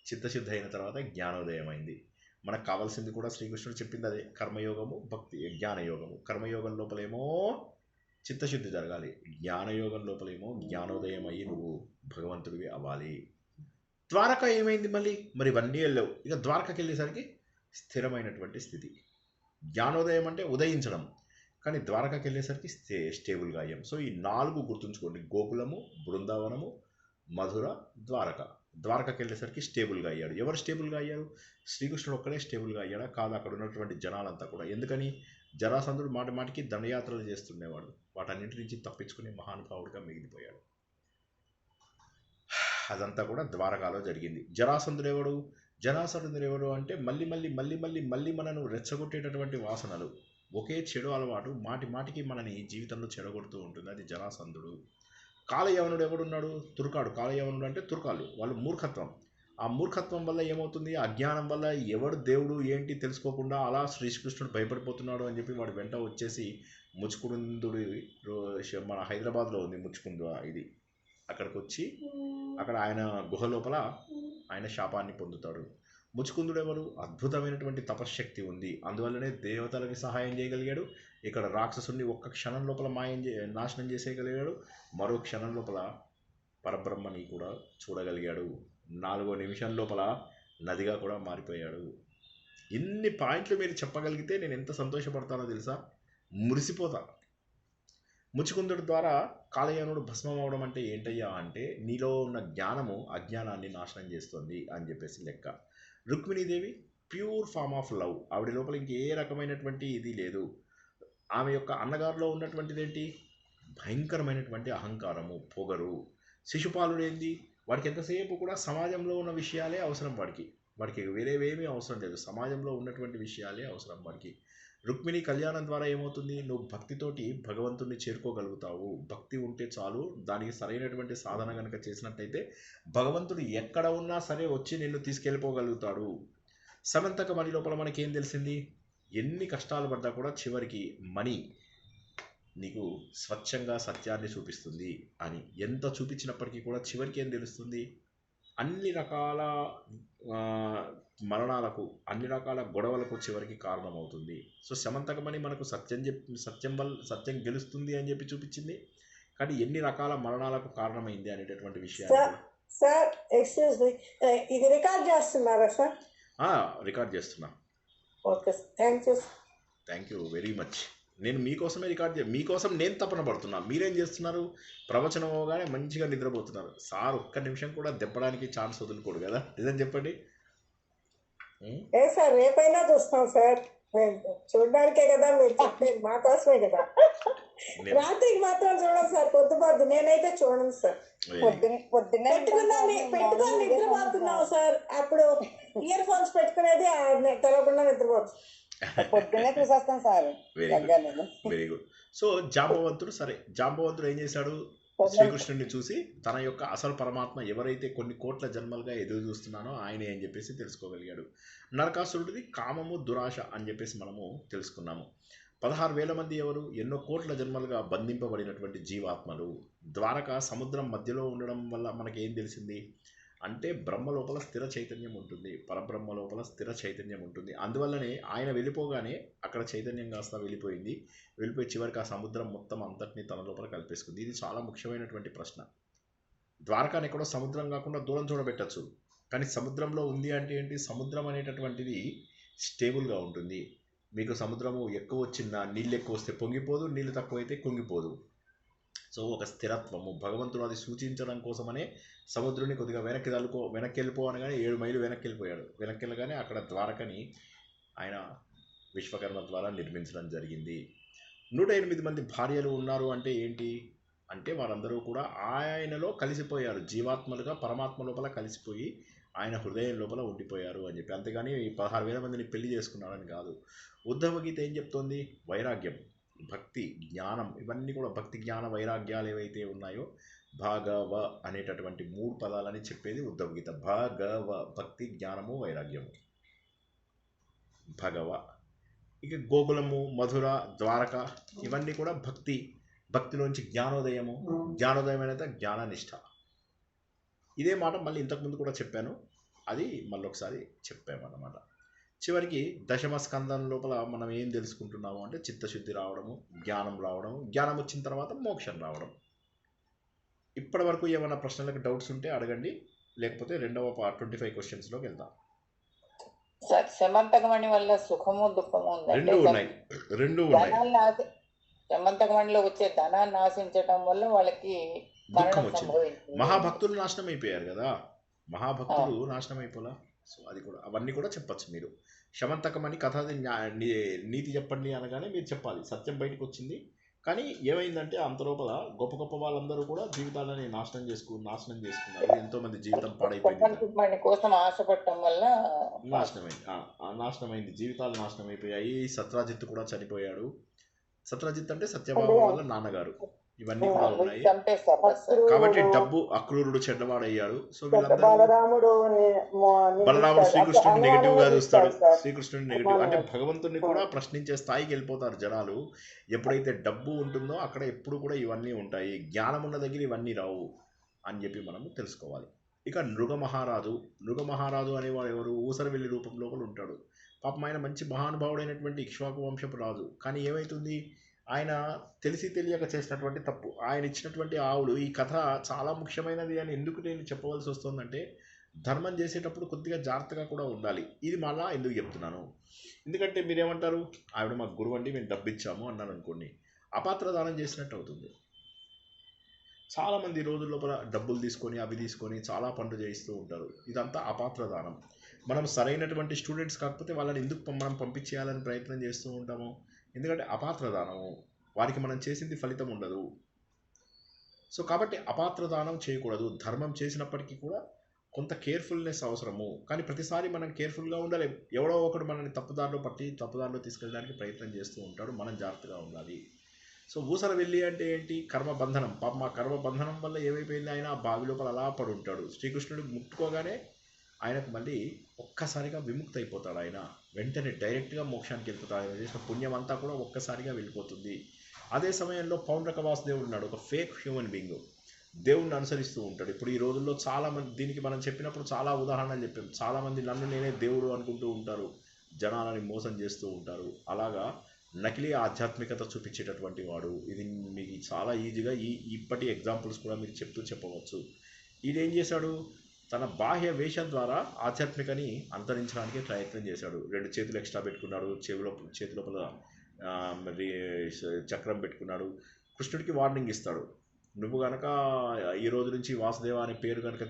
చిత్తశుద్ధి అయిన తర్వాత జ్ఞానోదయం అయింది. మనకు కావాల్సింది కూడా శ్రీకృష్ణుడు చెప్పింది అదే, కర్మయోగము, భక్తి, జ్ఞానయోగము. కర్మయోగం లోపలేమో చిత్తశుద్ధి జరగాలి, జ్ఞానయోగం లోపలేమో జ్ఞానోదయం అయ్యి నువ్వు భగవంతుడివి అవ్వాలి. ద్వారక ఏమైంది మరి ఇవన్నీ వెళ్ళావు, ఇక ద్వారకకి వెళ్ళేసరికి స్థిరమైనటువంటి స్థితి. జ్ఞానోదయం అంటే ఉదయించడం, కానీ ద్వారకాకి వెళ్ళేసరికి స్టేబుల్గా అయ్యాం. సో ఈ 4 గుర్తుంచుకోండి: గోకులము, బృందావనము, మధుర, ద్వారక. ద్వారకకి వెళ్ళేసరికి స్టేబుల్గా అయ్యాడు. ఎవరు స్టేబుల్గా అయ్యారు? శ్రీకృష్ణుడు ఒక్కడే స్టేబుల్గా అయ్యాడా? కాదు, అక్కడ ఉన్నటువంటి జనాలంతా కూడా. ఎందుకని? జరాసంధుడు మాటి మాటికి దండయాత్రలు చేస్తుండేవాడు. వాటన్నింటి నుంచి తప్పించుకునే మహానుభావుడిగా మిగిలిపోయాడు. అదంతా కూడా ద్వారకాలో జరిగింది. జరాసంధుడు ఎవడు అంటే మళ్ళీ మనను రెచ్చగొట్టేటటువంటి వాసనలు, ఒకే చెడు అలవాటు మాటి మాటికి మనని జీవితంలో చెడగొడుతూ ఉంటుంది. అది జరాసంధుడు. కాలయవనుడు ఎవడున్నాడు? తుర్కాడు. కాలయవనుడు అంటే తుర్కాలు. వాళ్ళు మూర్ఖత్వం. ఆ మూర్ఖత్వం వల్ల ఏమవుతుంది? అజ్ఞానం వల్ల ఎవడు దేవుడు ఏంటి తెలుసుకోకుండా అలా శ్రీకృష్ణుడు భయపడిపోతున్నాడు అని చెప్పి వాడు వెంట వచ్చేసి ముచ్చుకుందుడు, మన హైదరాబాద్లో ఉంది ముచ్చుకుందు, ఇది అక్కడికి వచ్చి అక్కడ ఆయన గుహ లోపల ఆయన శాపాన్ని పొందుతాడు. ముచ్చుకుందుడు ఎవరు? అద్భుతమైనటువంటి తపశ్శక్తి ఉంది, అందువల్లనే దేవతలకి సహాయం చేయగలిగాడు. ఇక్కడ రాక్షసుని ఒక్క క్షణం లోపల నాశనం చేసేయగలిగాడు. మరో క్షణం లోపల పరబ్రహ్మని కూడా చూడగలిగాడు. 4వ నిమిషం లోపల నదిగా కూడా మారిపోయాడు. ఇన్ని పాయింట్లు మీరు చెప్పగలిగితే నేను ఎంత సంతోషపడతానో తెలుసా? మురిసిపోతా. ముచ్చుకుందుడి ద్వారా కాలయానుడు భస్మం అవడం అంటే ఏంటయ్యా అంటే, నీలో ఉన్న జ్ఞానము అజ్ఞానాన్ని నాశనం చేస్తుంది అని చెప్పేసి లెక్క. Rukmini Devi pure form of love. ఆవిడ లోపల ఇంకే రకమైనటువంటి ఇది లేదు. ఆమె యొక్క అన్నగారిలో ఉన్నటువంటిది ఏంటి? భయంకరమైనటువంటి అహంకారము, పొగరు. శిశుపాలుడు ఏంది? వాడికి ఎంతసేపు కూడా సమాజంలో ఉన్న విషయాలే అవసరం. వాడికి వేరేవేమీ అవసరం లేదు. సమాజంలో ఉన్నటువంటి విషయాలే అవసరం వాడికి. రుక్మిణి కళ్యాణం ద్వారా ఏమవుతుంది? నువ్వు భక్తితోటి భగవంతుణ్ణి చేరుకోగలుగుతావు. భక్తి ఉంటే చాలు. దానికి సరైనటువంటి సాధన కనుక చేసినట్టయితే భగవంతుడు ఎక్కడ ఉన్నా సరే వచ్చి నిన్ను తీసుకెళ్ళిపోగలుగుతాడు. సమంతక మణి లోపల మనకేం తెలిసింది? ఎన్ని కష్టాలు పడ్డా కూడా చివరికి మణి నీకు స్వచ్ఛంగా సత్యాన్ని చూపిస్తుంది అని. ఎంత చూపించినప్పటికీ కూడా చివరికి ఏం తెలుస్తుంది? అన్ని రకాల మరణాలకు, అన్ని రకాల గొడవలకు చివరికి కారణమవుతుంది. సో సమంతకమని మనకు సత్యం గెలుస్తుంది అని చెప్పి చూపించింది, కానీ ఎన్ని రకాల మరణాలకు కారణమైంది అనేటటువంటి విషయాన్ని. సార్ ఎక్స్క్యూజ్ మీ, ఇది రికార్డ్ చేస్తున్నారా సార్? రికార్డ్ చేస్తున్నా. Okay, thank you very much. నేను మీకోసమే మీకోసం నేను తపన పడుతున్నా. మీరేం చేస్తున్నారు? ప్రవచనం అవగానే మంచిగా నిద్రపోతున్నారు. సార్ ఒక్క నిమిషం కూడా దెప్పడానికి ఛాన్స్ వదులుకోడు కదా, నిజం చెప్పండి. ఏ సార్, రేపైనా చూస్తాం సార్. చూడడానికే కదా మీరు చెప్పేది, మా కోసమే కదా. రాత్రికి మాత్రం చూడండి సార్, పొద్దు నేనైతే చూడండి సార్. పొద్దున్నే పెట్టుకొని నిద్రపోతున్నావు సార్. అప్పుడు ఇయర్ ఫోన్స్ పెట్టుకునేది తెలవకుండా నిద్రపోతుంది. పొద్దున్నే చూసేస్తాం సార్. Very good. సో జాంబవంతుడు ఏం చేశాడు? శ్రీకృష్ణుడిని చూసి తన యొక్క అసలు పరమాత్మ ఎవరైతే కొన్ని కోట్ల జన్మలుగా ఎదురు చూస్తున్నానో ఆయనే అని చెప్పేసి తెలుసుకోగలిగాడు. నరకాసురుడిది కామము, దురాశ అని చెప్పేసి మనము తెలుసుకున్నాము. 16,000 మంది ఎవరు? ఎన్నో కోట్ల జన్మలుగా బంధింపబడినటువంటి జీవాత్మలు. ద్వారక సముద్రం మధ్యలో ఉండడం వల్ల మనకి ఏం తెలిసింది అంటే, బ్రహ్మ లోపల స్థిర చైతన్యం ఉంటుంది, పరబ్రహ్మ లోపల స్థిర చైతన్యం ఉంటుంది. అందువల్లనే ఆయన వెళ్ళిపోగానే అక్కడ చైతన్యం కాస్త వెళ్ళిపోయి చివరికి ఆ సముద్రం మొత్తం అంతటినీ తన లోపల కలిపేసుకుంది. ఇది చాలా ముఖ్యమైనటువంటి ప్రశ్న. ద్వారకాని ఎక్కడో సముద్రం కాకుండా దూరం చూడబెట్టచ్చు, కానీ సముద్రంలో ఉంది అంటే ఏంటి? సముద్రం అనేటటువంటిది స్టేబుల్గా ఉంటుంది. మీకు సముద్రము ఎక్కువ వచ్చిన నీళ్ళు ఎక్కువ వస్తే పొంగిపోదు, నీళ్ళు తక్కువైతే కుంగిపోదు. సో ఒక స్థిరత్వము. భగవంతుడు అది సూచించడం కోసమనే సముద్రుని కొద్దిగా వెనక్కి వెళ్ళిపో అనగానే 7 మైళ్ళు వెనక్కి వెళ్ళగానే అక్కడ ద్వారకని ఆయన విశ్వకర్మ ద్వారా నిర్మించడం జరిగింది. 108 మంది భార్యలు ఉన్నారు అంటే ఏంటి అంటే, వారందరూ కూడా ఆయనలో కలిసిపోయారు. జీవాత్మలుగా పరమాత్మ లోపల కలిసిపోయి ఆయన హృదయం లోపల ఉండిపోయారు అని చెప్పి. అంతేగాని 16,000 మందిని పెళ్లి చేసుకున్నారని కాదు. ఉద్ధవ గీత ఏం చెప్తోంది? వైరాగ్యం, భక్తి, జ్ఞానం, ఇవన్నీ కూడా భక్తి, జ్ఞాన, వైరాగ్యాలు ఏవైతే ఉన్నాయో భాగవ అనేటటువంటి 3 పదాలని చెప్పేది ఉద్ధవ గీత. భాగవ, భక్తి, జ్ఞానము, వైరాగ్యము, భగవ. ఇక గోకులము, మధుర, ద్వారక ఇవన్నీ కూడా భక్తిలోంచి జ్ఞానోదయము, జ్ఞానోదయం అనేది జ్ఞాననిష్ట. ఇదే మాట మళ్ళీ ఇంతకుముందు కూడా చెప్పాను, అది మళ్ళీ ఒకసారి చెప్పామన్నమాట. చివరికి 10వ స్కందం లోపల మనం ఏం తెలుసుకుంటున్నాము అంటే, చిత్తశుద్ధి రావడము, జ్ఞానం రావడము, జ్ఞానం వచ్చిన తర్వాత మోక్షం రావడం. ఇప్పటి వరకు ఏమైనా ప్రశ్నలకు డౌట్స్ ఉంటే అడగండి, లేకపోతే రెండవ 25 క్వశ్చన్స్లోకి వెళ్దాం. సమంతకమణి వల్ల సుఖము దుఃఖము రెండు ఉన్నాయి. సమంతకమణిలో వచ్చే ధనాన్ని ఆశించటం వల్ల వాళ్ళకి దుఃఖం మరణం వచ్చింది. సంభవించింది. మహాభక్తులు నాశనం అయిపోయారు కదా, మహాభక్తులు నాశనం అయిపోలా. సో అది కూడా అవన్నీ కూడా చెప్పచ్చు మీరు. శమంతకమణి కథ నీతి చెప్పండి అనగానే మీరు చెప్పాలి, సత్యం బయటకు వచ్చింది. కానీ ఏమైందంటే అంత లోపల గొప్ప గొప్ప వాళ్ళందరూ కూడా జీవితాలని నాశనం చేసుకున్నారు. ఎంతో మంది జీవితం పాడైపోయింది, సమంతకమణి కోసం ఆశపడటం వల్ల నాశనమైంది, జీవితాలు నాశనం అయిపోయాయి. సత్రాజిత్ కూడా చనిపోయాడు. సత్రాజిత్ అంటే సత్యభామ వాళ్ళ నాన్నగారు. ఇవన్నీ కూడా ఉన్నాయి. కాబట్టి డబ్బు అక్రూరుడు చెడ్డవాడయ్యాడు. సో బలరాముడు శ్రీకృష్ణుడు నెగిటివ్ గా చూస్తాడు. శ్రీకృష్ణుడు నెగిటివ్ అంటే భగవంతుడిని కూడా ప్రశ్నించే స్థాయికి వెళ్ళిపోతారు జనాలు. ఎప్పుడైతే డబ్బు ఉంటుందో అక్కడ ఎప్పుడు కూడా ఇవన్నీ ఉంటాయి. జ్ఞానం ఉన్న దగ్గర ఇవన్నీ రావు అని చెప్పి మనము తెలుసుకోవాలి. ఇక నృగమహారాజు అనేవాడు ఎవరు? ఊసరవెల్లి రూపంలో కూడా ఉంటాడు. పాపం ఆయన మంచి మహానుభావుడైనటువంటి ఇక్ష్వాకు వంశపు రాజు. కానీ ఏమవుతుంది, ఆయన తెలిసి తెలియక చేసినటువంటి తప్పు. ఆయన ఇచ్చినటువంటి ఆవులు, ఈ కథ చాలా ముఖ్యమైనది అని ఎందుకు నేను చెప్పవలసి వస్తుందంటే, ధర్మం చేసేటప్పుడు కొద్దిగా జాగ్రత్తగా కూడా ఉండాలి. ఇది మళ్ళా ఎందుకు చెప్తున్నాను, ఎందుకంటే మీరేమంటారు, ఆవిడ మాకు గురువు అండి మేము డబ్బు ఇచ్చాము అన్నాను అనుకోండి, అపాత్ర దానం చేసినట్టు అవుతుంది. చాలామంది రోజుల లోపల డబ్బులు తీసుకొని అవి తీసుకొని చాలా పనులు చేయిస్తూ ఉంటారు. ఇదంతా అపాత్ర దానం. మనం సరైనటువంటి స్టూడెంట్స్ కాకపోతే వాళ్ళని ఎందుకు మనం పంపించేయాలని ప్రయత్నం చేస్తూ ఉంటాము? ఎందుకంటే అపాత్ర దానము, వారికి మనం చేసింది ఫలితం ఉండదు. సో కాబట్టి అపాత్ర దానం చేయకూడదు. ధర్మం చేసినప్పటికీ కూడా కొంత కేర్ఫుల్నెస్ అవసరము. కానీ ప్రతిసారి మనం కేర్ఫుల్గా ఉండలేం. ఎవడో ఒకడు మనల్ని తప్పుదారిలో తీసుకెళ్ళడానికి ప్రయత్నం చేస్తూ ఉంటాడు. మనం జాగ్రత్తగా ఉండాలి. సో ఊసరవెల్లి అంటే ఏంటి? కర్మబంధనం. పాపం ఆ కర్మబంధనం వల్ల ఏమైపోయింది, ఆయన బావి లోపల అలా పడి ఉంటాడు. శ్రీకృష్ణుడు ముట్టుకోగానే ఆయనకు మళ్ళీ ఒక్కసారిగా విముక్తి అయిపోతాడు. ఆయన వెంటనే డైరెక్ట్గా మోక్షానికి వెళ్ళిపోతాడు. ఆయన చేసిన పుణ్యం అంతా కూడా ఒక్కసారిగా వెళ్ళిపోతుంది. అదే సమయంలో పౌండ్రక వాసుదేవుడు ఉన్నాడు, ఒక ఫేక్ హ్యూమన్ బీయింగ్, దేవుణ్ణి అనుసరిస్తూ ఉంటాడు. ఇప్పుడు ఈ రోజుల్లో చాలామంది, దీనికి మనం చెప్పినప్పుడు చాలా ఉదాహరణలు చెప్పాం. చాలామంది నన్ను నేనే దేవుడు అనుకుంటూ ఉంటారు, జనాలని మోసం చేస్తూ ఉంటారు. అలాగా నకిలీ ఆధ్యాత్మికత చూపించేటటువంటి వాడు. ఇది మీకు చాలా ఈజీగా ఇప్పటి ఎగ్జాంపుల్స్ కూడా మీరు చెప్పవచ్చు. ఈయనేం చేశాడు, తన బాహ్య వేషం ద్వారా ఆధ్యాత్మికని అంతరించడానికి ప్రయత్నం చేశాడు. 2 చేతులు ఎక్స్ట్రా పెట్టుకున్నాడు, చేతి లోపల చక్రం పెట్టుకున్నాడు. కృష్ణుడికి వార్నింగ్ ఇస్తాడు, నువ్వు కనుక ఈ రోజు నుంచి వాసుదేవ అనే పేరు కనుక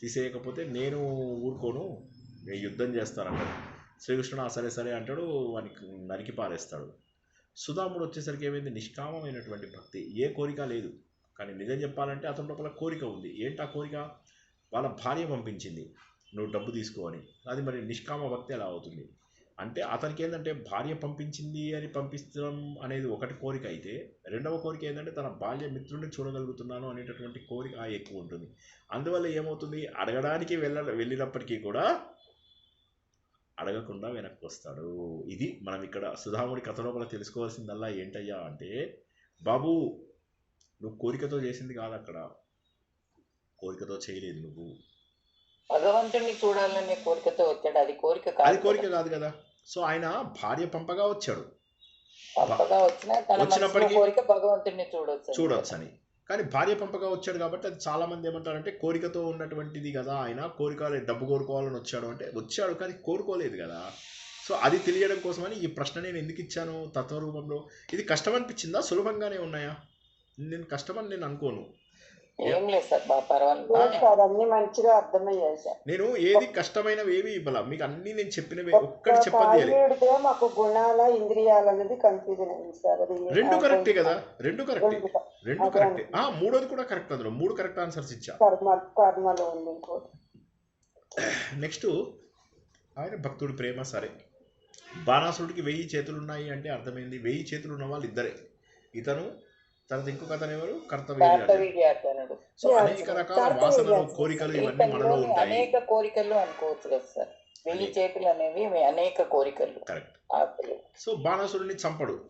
తీసేయకపోతే నేను ఊరుకోను, నేను యుద్ధం చేస్తానంటాడు. శ్రీకృష్ణుడు సరే సరే అంటాడు, వానికి నరికి పారేస్తాడు. సుధాముడు వచ్చేసరికి ఏమైంది, నిష్కామమైనటువంటి భక్తి, ఏ కోరిక లేదు. కానీ నిజం చెప్పాలంటే అతని లోపల కోరిక ఉంది. ఏంటి ఆ కోరిక? వాళ్ళ భార్య పంపించింది, నువ్వు డబ్బు తీసుకో అని. అది మరి నిష్కామ భక్తి ఎలా అవుతుంది అంటే, అతనికి ఏంటంటే భార్య పంపించింది అని పంపించడం అనేది ఒకటి కోరిక అయితే, రెండవ కోరిక ఏంటంటే తన బాల్య మిత్రుడిని చూడగలుగుతున్నాను అనేటటువంటి కోరిక ఎక్కువ ఉంటుంది. అందువల్ల ఏమవుతుంది, అడగడానికి వెళ్ళినప్పటికీ కూడా అడగకుండా వెనక్కి వస్తాడు. ఇది మనం ఇక్కడ సుధాముడి కథ లోపల తెలుసుకోవాల్సిందల్లా ఏంటయ్యా అంటే, బాబు నువ్వు కోరికతో చేసింది కాదు, అక్కడ కోరికతో చేయలేదు, నువ్వు భగవంతుడిని చూడాలనే కోరికతో వచ్చాడు. అది కోరిక కాదు, అది కోరిక కాదు కదా. సో ఆయన భార్య పంపగా వచ్చాడు, వచ్చినప్పటికీ కోరిక భగవంతుడిని చూడొచ్చు అని. కానీ భార్య పంపగా వచ్చాడు కాబట్టి అది చాలామంది ఏమంటారంటే కోరికతో ఉన్నటువంటిది కదా, ఆయన కోరిక డబ్బు కోరుకోవాలని వచ్చాడు అంటే, వచ్చాడు కానీ కోరుకోలేదు కదా. సో అది తెలియడం కోసమని ఈ ప్రశ్న నేను ఎందుకు ఇచ్చాను తత్వరూపంలో. ఇది కష్టం అనిపించిందా, సులభంగానే ఉన్నాయా? నేను కష్టమని నేను అనుకోను. ఏం లేదు సార్, పర్వాలేదు, అన్ని మంచిగా అర్థమయ్యాయి సార్. నేను ఏది కష్టమైనవి ఏవి ఇవ్వాల మీకు, అన్ని నేను చెప్పినవి ఒక్కటి చెప్పదు. మాకు గుణాల ఇంద్రియాల అనేది కన్ఫ్యూజన్ అయింది సార్. రెండు కరెక్టే కదా, రెండు కరెక్టే. మూడోది కూడా కరెక్ట్. అందులో 3 కరెక్ట్ ఆన్సర్స్ ఇచ్చా. కర్మలో ఉంది. నెక్స్ట్ ఆయన భక్తుడి ప్రేమ. సరే, బాణాసురుడికి 1000 చేతులు ఉన్నాయి అంటే అర్థమైంది, 1000 చేతులు ఉన్న వాళ్ళు ఇద్దరే, ఇతను తర్వాత ఇంకొక అతను ఎవరు, కర్తవీర్యార్జునుడు. సో అనేక రకాల వాసనలు, కోరికలు ఇవన్నీ మనలో ఉంటాయి. అనేక కోరికలు అనుకోవచ్చు కదా సార్, 1000 చేతులు అనేవి అనేక కోరికలు. కరెక్ట్. సో బాణాసురుడిని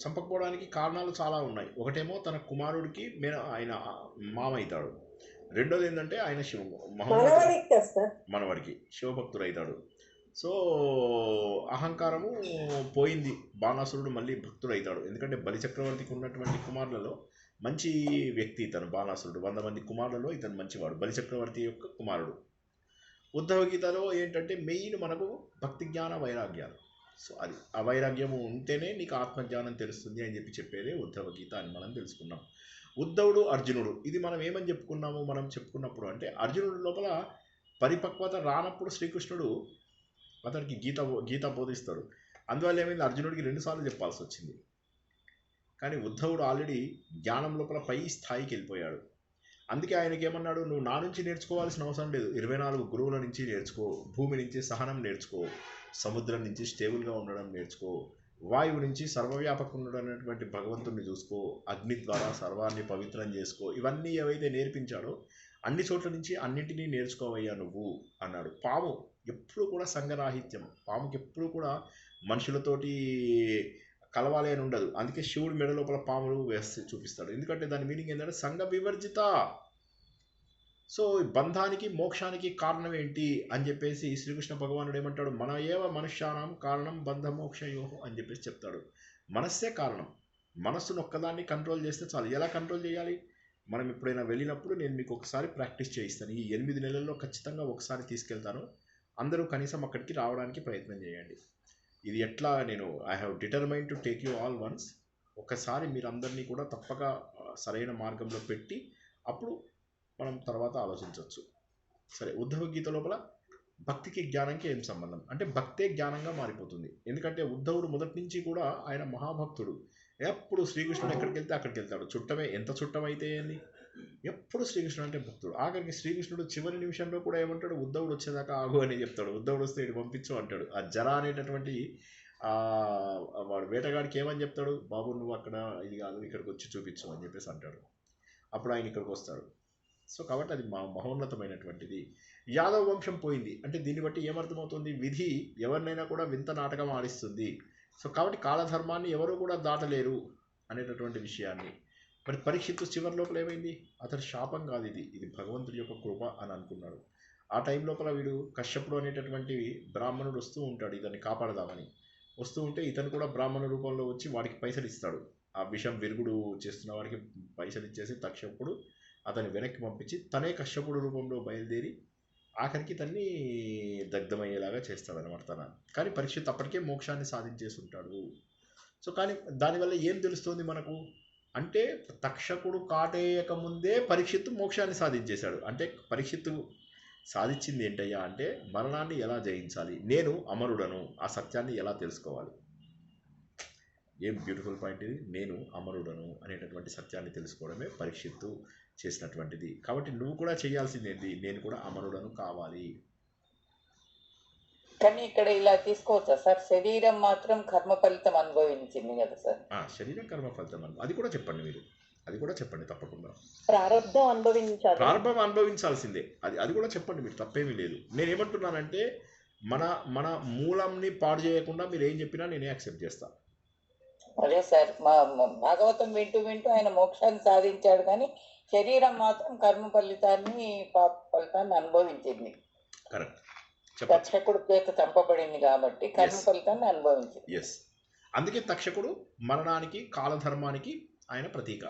చంపకపోవడానికి కారణాలు చాలా ఉన్నాయి. ఒకటేమో తన కుమారుడికి ఆయన మామ అవుతాడు. రెండోది ఏంటంటే ఆయన మనవడికి శివభక్తుడు అవుతాడు. సో అహంకారము పోయింది, బాణాసురుడు మళ్ళీ భక్తుడు అవుతాడు. ఎందుకంటే బలిచక్రవర్తికి ఉన్నటువంటి కుమారులలో మంచి వ్యక్తి ఇతను. బాణాసురుడు 100 మంది కుమారులలో ఇతను మంచివాడు, బలిచక్రవర్తి యొక్క కుమారుడు. ఉద్ధవ గీతలో ఏంటంటే మెయిన్ మనకు భక్తి జ్ఞాన వైరాగ్యాలు. సో అది అవైరాగ్యము ఉంటేనే నీకు ఆత్మజ్ఞానం తెలుస్తుంది అని చెప్పేదే ఉద్ధవ గీత అని మనం తెలుసుకున్నాం. ఉద్ధవుడు అర్జునుడు ఇది మనం ఏమని చెప్పుకున్నాము, మనం చెప్పుకున్నప్పుడు అంటే అర్జునుడు లోపల పరిపక్వత రానప్పుడు శ్రీకృష్ణుడు అతనికి గీత బోధిస్తాడు. అందువల్ల ఏమైంది, అర్జునుడికి 2 సార్లు చెప్పాల్సి వచ్చింది. కానీ ఉద్ధవుడు ఆల్రెడీ జ్ఞానం లోపల పై స్థాయికి వెళ్ళిపోయాడు. అందుకే ఆయనకి ఏమన్నాడు, నువ్వు నా నుంచి నేర్చుకోవాల్సిన అవసరం లేదు, 24 గురువుల నుంచి నేర్చుకో, భూమి నుంచి సహనం నేర్చుకో, సముద్రం నుంచి స్టేబుల్గా ఉండడం నేర్చుకో, వాయువు నుంచి సర్వవ్యాపకంగా ఉన్నటువంటి భగవంతుడిని చూసుకో, అగ్ని ద్వారా సర్వాన్ని పవిత్రం చేసుకో. ఇవన్నీ ఏవైతే నేర్పించాడో అన్ని చోట్ల నుంచి అన్నింటినీ నేర్చుకోవయ్యా నువ్వు అన్నాడు. పాము ఎప్పుడు కూడా సంఘరాహిత్యం, పాముకి ఎప్పుడు కూడా మనుషులతోటి కలవాలి అని ఉండదు. అందుకే శివుడు మెడ లోపల పాములు వేసి చూపిస్తాడు. ఎందుకంటే దాని మీనింగ్ ఏంటంటే సంఘ వివర్జిత. సో బంధానికి మోక్షానికి కారణం ఏంటి అని చెప్పేసి శ్రీకృష్ణ భగవానుడు ఏమంటాడు, మన ఏవ మనుష్యానం కారణం బంధ మోక్షయోహో అని చెప్పేసి చెప్తాడు. మనస్సే కారణం. మనస్సును ఒక్కదాన్ని కంట్రోల్ చేస్తే చాలు. ఎలా కంట్రోల్ చేయాలి, మనం ఎప్పుడైనా వెళ్ళినప్పుడు నేను మీకు ఒకసారి ప్రాక్టీస్ చేయిస్తాను. ఈ 8 నెలల్లో ఖచ్చితంగా ఒకసారి తీసుకెళ్తాను. అందరూ కనీసం అక్కడికి రావడానికి ప్రయత్నం చేయండి. ఇది ఎట్లా, నేను I have determine to take you all once. ఒకసారి మీరందరినీ కూడా తప్పక సరైన మార్గంలో పెట్టి అప్పుడు మనం తర్వాత ఆలోచించవచ్చు. సరే, ఉద్ధవ గీత లోపల భక్తికి జ్ఞానంకి ఏం సంబంధం అంటే భక్తే జ్ఞానంగా మారిపోతుంది. ఎందుకంటే ఉద్ధవుడు మొదటి నుంచి కూడా ఆయన మహాభక్తుడు. ఎప్పుడు శ్రీకృష్ణుడు ఎక్కడికి వెళ్తే అక్కడికి వెళ్తాడు. చుట్టమే ఎంత చుట్టమైతే ఏంది, ఎప్పుడు శ్రీకృష్ణుడు అంటే భక్తుడు. ఆఖరికి శ్రీకృష్ణుడు చివరి నిమిషంలో కూడా ఏమంటాడు, ఉద్ధవుడు వచ్చేదాకా ఆగు అని చెప్తాడు. ఉద్ధవుడు వస్తే ఇటు పంపించు అంటాడు. ఆ జర అనేటటువంటి వాడు వేటగాడికి ఏమని చెప్తాడు, బాబు నువ్వు అక్కడ ఇది కాదు ఇక్కడికి వచ్చి చూపించు అని చెప్పేసి అంటాడు. అప్పుడు ఆయన ఇక్కడికి వస్తాడు. సో కాబట్టి అది మహోన్నతమైనటువంటిది. యాదవ వంశం పోయింది అంటే దీన్ని బట్టి ఏమర్థమవుతుంది, విధి ఎవరినైనా కూడా వింత నాటకం ఆడిస్తుంది. సో కాబట్టి కాలధర్మాన్ని ఎవరు కూడా దాటలేరు అనేటటువంటి విషయాన్ని. మరి పరీక్షిత్తు చివరి లోపల ఏమైంది, అతని శాపం కాదు ఇది భగవంతుడి యొక్క కృప అని అనుకున్నాడు. ఆ టైం లోపల వీడు కశ్యపుడు అనేటటువంటి బ్రాహ్మణుడు వస్తూ ఉంటాడు ఇతన్ని కాపాడదామని. వస్తూ ఉంటే ఇతను కూడా బ్రాహ్మణ రూపంలో వచ్చి వాడికి పైసలు ఇస్తాడు. ఆ విషం విరుగుడు చేస్తున్న వాడికి పైసలు ఇచ్చేసి కశ్యపుడు అతన్ని వెనక్కి పంపించి తనే కశ్యపుడు రూపంలో బయలుదేరి ఆఖరికి తన్ని దగ్ధమయ్యేలాగా చేస్తాడనమాట తన. కానీ పరీక్షిత్ అప్పటికే మోక్షాన్ని సాధించేసి ఉంటాడు. సో కానీ దానివల్ల ఏం తెలుస్తుంది మనకు అంటే తక్షకుడు కాటేయక ముందే పరీక్షిత్తు మోక్షాన్ని సాధించేశాడు. అంటే పరీక్షిత్తు సాధించింది ఏంటయ్యా అంటే మరణాన్ని ఎలా జయించాలి, నేను అమరుడను, ఆ సత్యాన్ని ఎలా తెలుసుకోవాలి. ఏం బ్యూటిఫుల్ పాయింట్ ఇది, నేను అమరుడను అనేటటువంటి సత్యాన్ని తెలుసుకోవడమే పరీక్షిత్తు చేసినటువంటిది. కాబట్టి నువ్వు కూడా చేయాల్సింది ఏంటి, నేను కూడా అమరుడను కావాలి. కానీ ఇక్కడ ఇలా తీసుకోవచ్చా సార్, శరీరం మాత్రం కర్మ ఫలితం అనుభవించింది కదా సార్. శరీరం కర్మ ఫలితం అది కూడా చెప్పండి, మీరు అది కూడా చెప్పండి తప్పకుండా. ప్రారంభం అనుభవించాలి, ప్రారంభం అనుభవించాల్సిందే, అది కూడా చెప్పండి మీరు, తప్పేమీ లేదు. నేను ఏమంటున్నానంటే మన మూలంని పాడు చేయకుండా మీరు ఏం చెప్పినా నేనే యాక్సెప్ట్ చేస్తాను. అదే సార్, మా భాగవతం వింటూ ఆయన మోక్షాన్ని సాధించాడు కానీ శరీరం మాత్రం కర్మ ఫలితాన్ని పాప ఫలితాన్ని అనుభవించింది. కరెక్ట్, తక్షకుడు చేత చంపబడింది కాబట్టి కర్మ ఫలితాన్ని అనుభవించింది. ఎస్, అందుకే తక్షకుడు మరణానికి కాలధర్మానికి ఆయన ప్రతీక,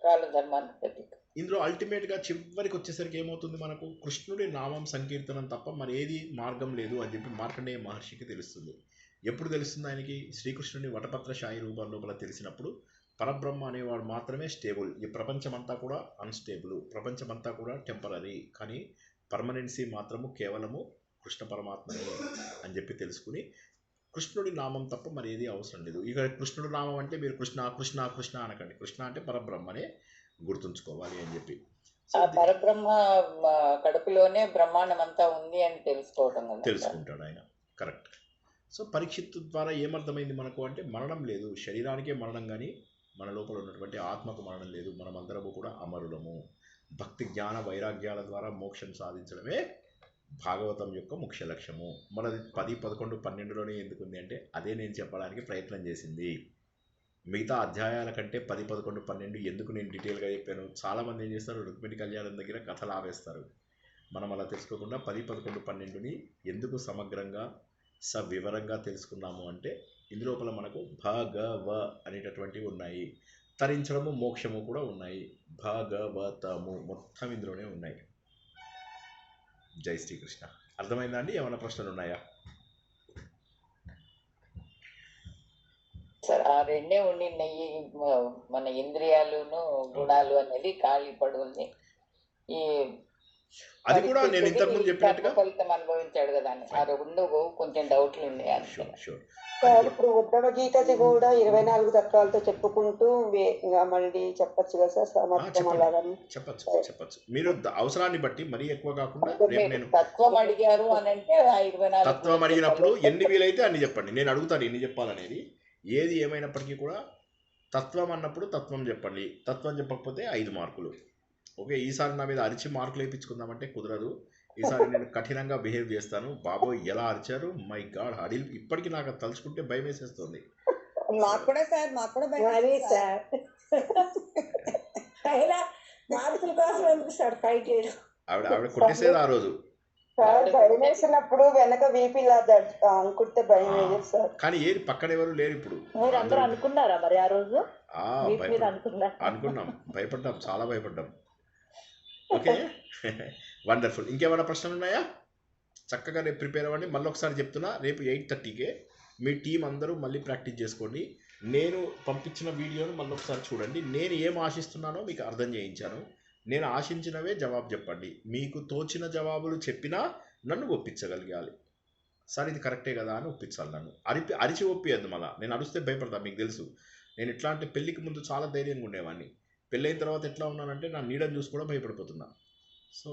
కాలధర్మానికి ప్రతీక. ఇందులో అల్టిమేట్గా చివరికి వచ్చేసరికి ఏమవుతుంది, మనకు కృష్ణుడి నామం సంకీర్తనం తప్ప మరి ఏది మార్గం లేదు అని చెప్పి మార్కండేయ మహర్షికి తెలుస్తుంది. ఎప్పుడు తెలుస్తుంది ఆయనకి, శ్రీకృష్ణుని వటపత్రశాయి రూపం లోపల తెలిసినప్పుడు. పరబ్రహ్మ అనేవాడు మాత్రమే స్టేబుల్, ఈ ప్రపంచమంతా కూడా అన్స్టేబుల్, ప్రపంచమంతా కూడా టెంపరీ, కానీ పర్మనెన్సీ మాత్రము కేవలము కృష్ణ పరమాత్మనే అని చెప్పి తెలుసుకుని కృష్ణుడి నామం తప్ప మరి ఏది అవసరం లేదు. ఇక కృష్ణుడి నామం అంటే మీరు కృష్ణ కృష్ణ కృష్ణ అనకండి, కృష్ణ అంటే పరబ్రహ్మనే గుర్తుంచుకోవాలి అని చెప్పి. పరబ్రహ్మ కడుపులోనే బ్రహ్మాండం అంతా ఉంది అని తెలుసుకుంటాడు ఆయన. కరెక్ట్. సో పరీక్షిత్తు ద్వారా ఏమర్థమైంది మనకు అంటే మరణం లేదు, శరీరానికే మరణం, కానీ మన లోపల ఉన్నటువంటి ఆత్మకు మరణం లేదు. మనమందరము కూడా అమరులము. భక్తి జ్ఞాన వైరాగ్యాల ద్వారా మోక్షం సాధించడమే భాగవతం యొక్క ముఖ్య లక్ష్యము. మనది 10, 11, 12లోనే ఎందుకుంది అంటే అదే నేను చెప్పడానికి ప్రయత్నం చేసింది. మిగతా అధ్యాయాల కంటే 10, 11, 12 ఎందుకు నేను డీటెయిల్గా చెప్పాను. చాలామంది ఏం చేస్తారు, రుక్మిణి కళ్యాణం దగ్గర కథలు ఆవేస్తారు. మనం అలా తెలుసుకోకుండా 10, 11, 12ని ఎందుకు సమగ్రంగా సవివరంగా తెలుసుకున్నాము అంటే ఇందులోపల మనకు భగవ అనేటటువంటివి ఉన్నాయి, తరించడము మోక్షము కూడా ఉన్నాయి, భాగవతము మొత్తం ఇందులోనే ఉన్నాయి. జై శ్రీకృష్ణ. అర్థమైందా అండి? ఏమైనా ప్రశ్నలు ఉన్నాయా? సార్ ఆ రెండే ఉండినాయి. మన ఇంద్రియాలును గుణాలు అనేది ఖాళీ పడుంది. ఈ అది కూడా నేను ఇంతకుముందు చెప్పినట్టుగా ఫలితం అనుభవించాడు కదా అని ఆ రెండు కొంచెం డౌట్లు ఉన్నాయి అంతే. షూర్ షూర్ సార్ ఇప్పుడు ఉద్ధవ గీతది కూడా 24 తత్వాలతో చెప్పుకుంటూ మళ్ళీ చెప్పచ్చు కదా సార్ సమర్థం అలాగని చెప్పచ్చు మీరు అవసరాన్ని బట్టి మరీ ఎక్కువ కాకుండా రేపు నేను తత్వం అడిగారు అని అంటే 24 తత్వం అడిగినప్పుడు ఎన్ని వీలైతే అన్ని చెప్పండి. నేను అడుగుతాను ఎన్ని చెప్పాలనేది. ఏది ఏమైనప్పటికీ కూడా తత్వం అన్నప్పుడు తత్వం చెప్పండి. తత్వం చెప్పకపోతే 5 మార్కులు. ఓకే, ఈసారి నా మీద అరిచి మార్కులు వేయించుకుందామంటే కుదరదు. ఈసారి నేను కఠినంగా బిహేవ్ చేస్తాను. బాబోయ్ ఎలా అరిచారు, మై గాడ్ హడిల్, ఇప్పటికీ నాకు అది తలుచుకుంటే భయం వేసేస్తుంది. మాకు కూడా సార్, మాకు కూడా భయం మరి వేస్తుంది సార్ అయినా మార్కుల కోసం ఎందుకు సార్ ఫైట్ చేయడం? ఆవిడ కొట్టేసేది ఆ రోజు. సార్ భయం వేసినప్పుడు వెనక వీపీ అనుకుంటే భయం వేయదు సార్. కానీ ఏది పక్కన ఎవరు లేరు ఇప్పుడు. మీరు అందరూ అనుకున్నారా మరి ఆ రోజు? అనుకున్నాం, భయపడ్డాం, చాలా భయపడ్డాం. Okay wonderful. ఇంకేమైనా ప్రశ్నలు ఉన్నాయా? చక్కగా రేపు ప్రిపేర్ అవ్వండి. మళ్ళీ ఒకసారి చెప్తున్నా, రేపు 8:30కే మీ టీం అందరూ మళ్ళీ ప్రాక్టీస్ చేసుకోండి. నేను పంపించిన వీడియోను మళ్ళీ ఒకసారి చూడండి. నేను ఏం ఆశిస్తున్నానో మీకు అర్థం చేయించాను. నేను ఆశించినవే జవాబు చెప్పండి. మీకు తోచిన జవాబులు చెప్పినా నన్ను ఒప్పించగలగాలి. సార్ ఇది కరెక్టే కదా అని ఒప్పించాలి నన్ను. అరిచి ఒప్పియద్దు. మళ్ళీ నేను అరిస్తే భయపడతాను, మీకు తెలుసు. నేను ఇట్లాంటి పెళ్ళికి ముందు చాలా ధైర్యంగా ఉండేవాడిని. పెళ్ళైన తర్వాత ఎట్లా ఉన్నానంటే నా నీడని చూసి కూడా భయపడిపోతున్నా. సో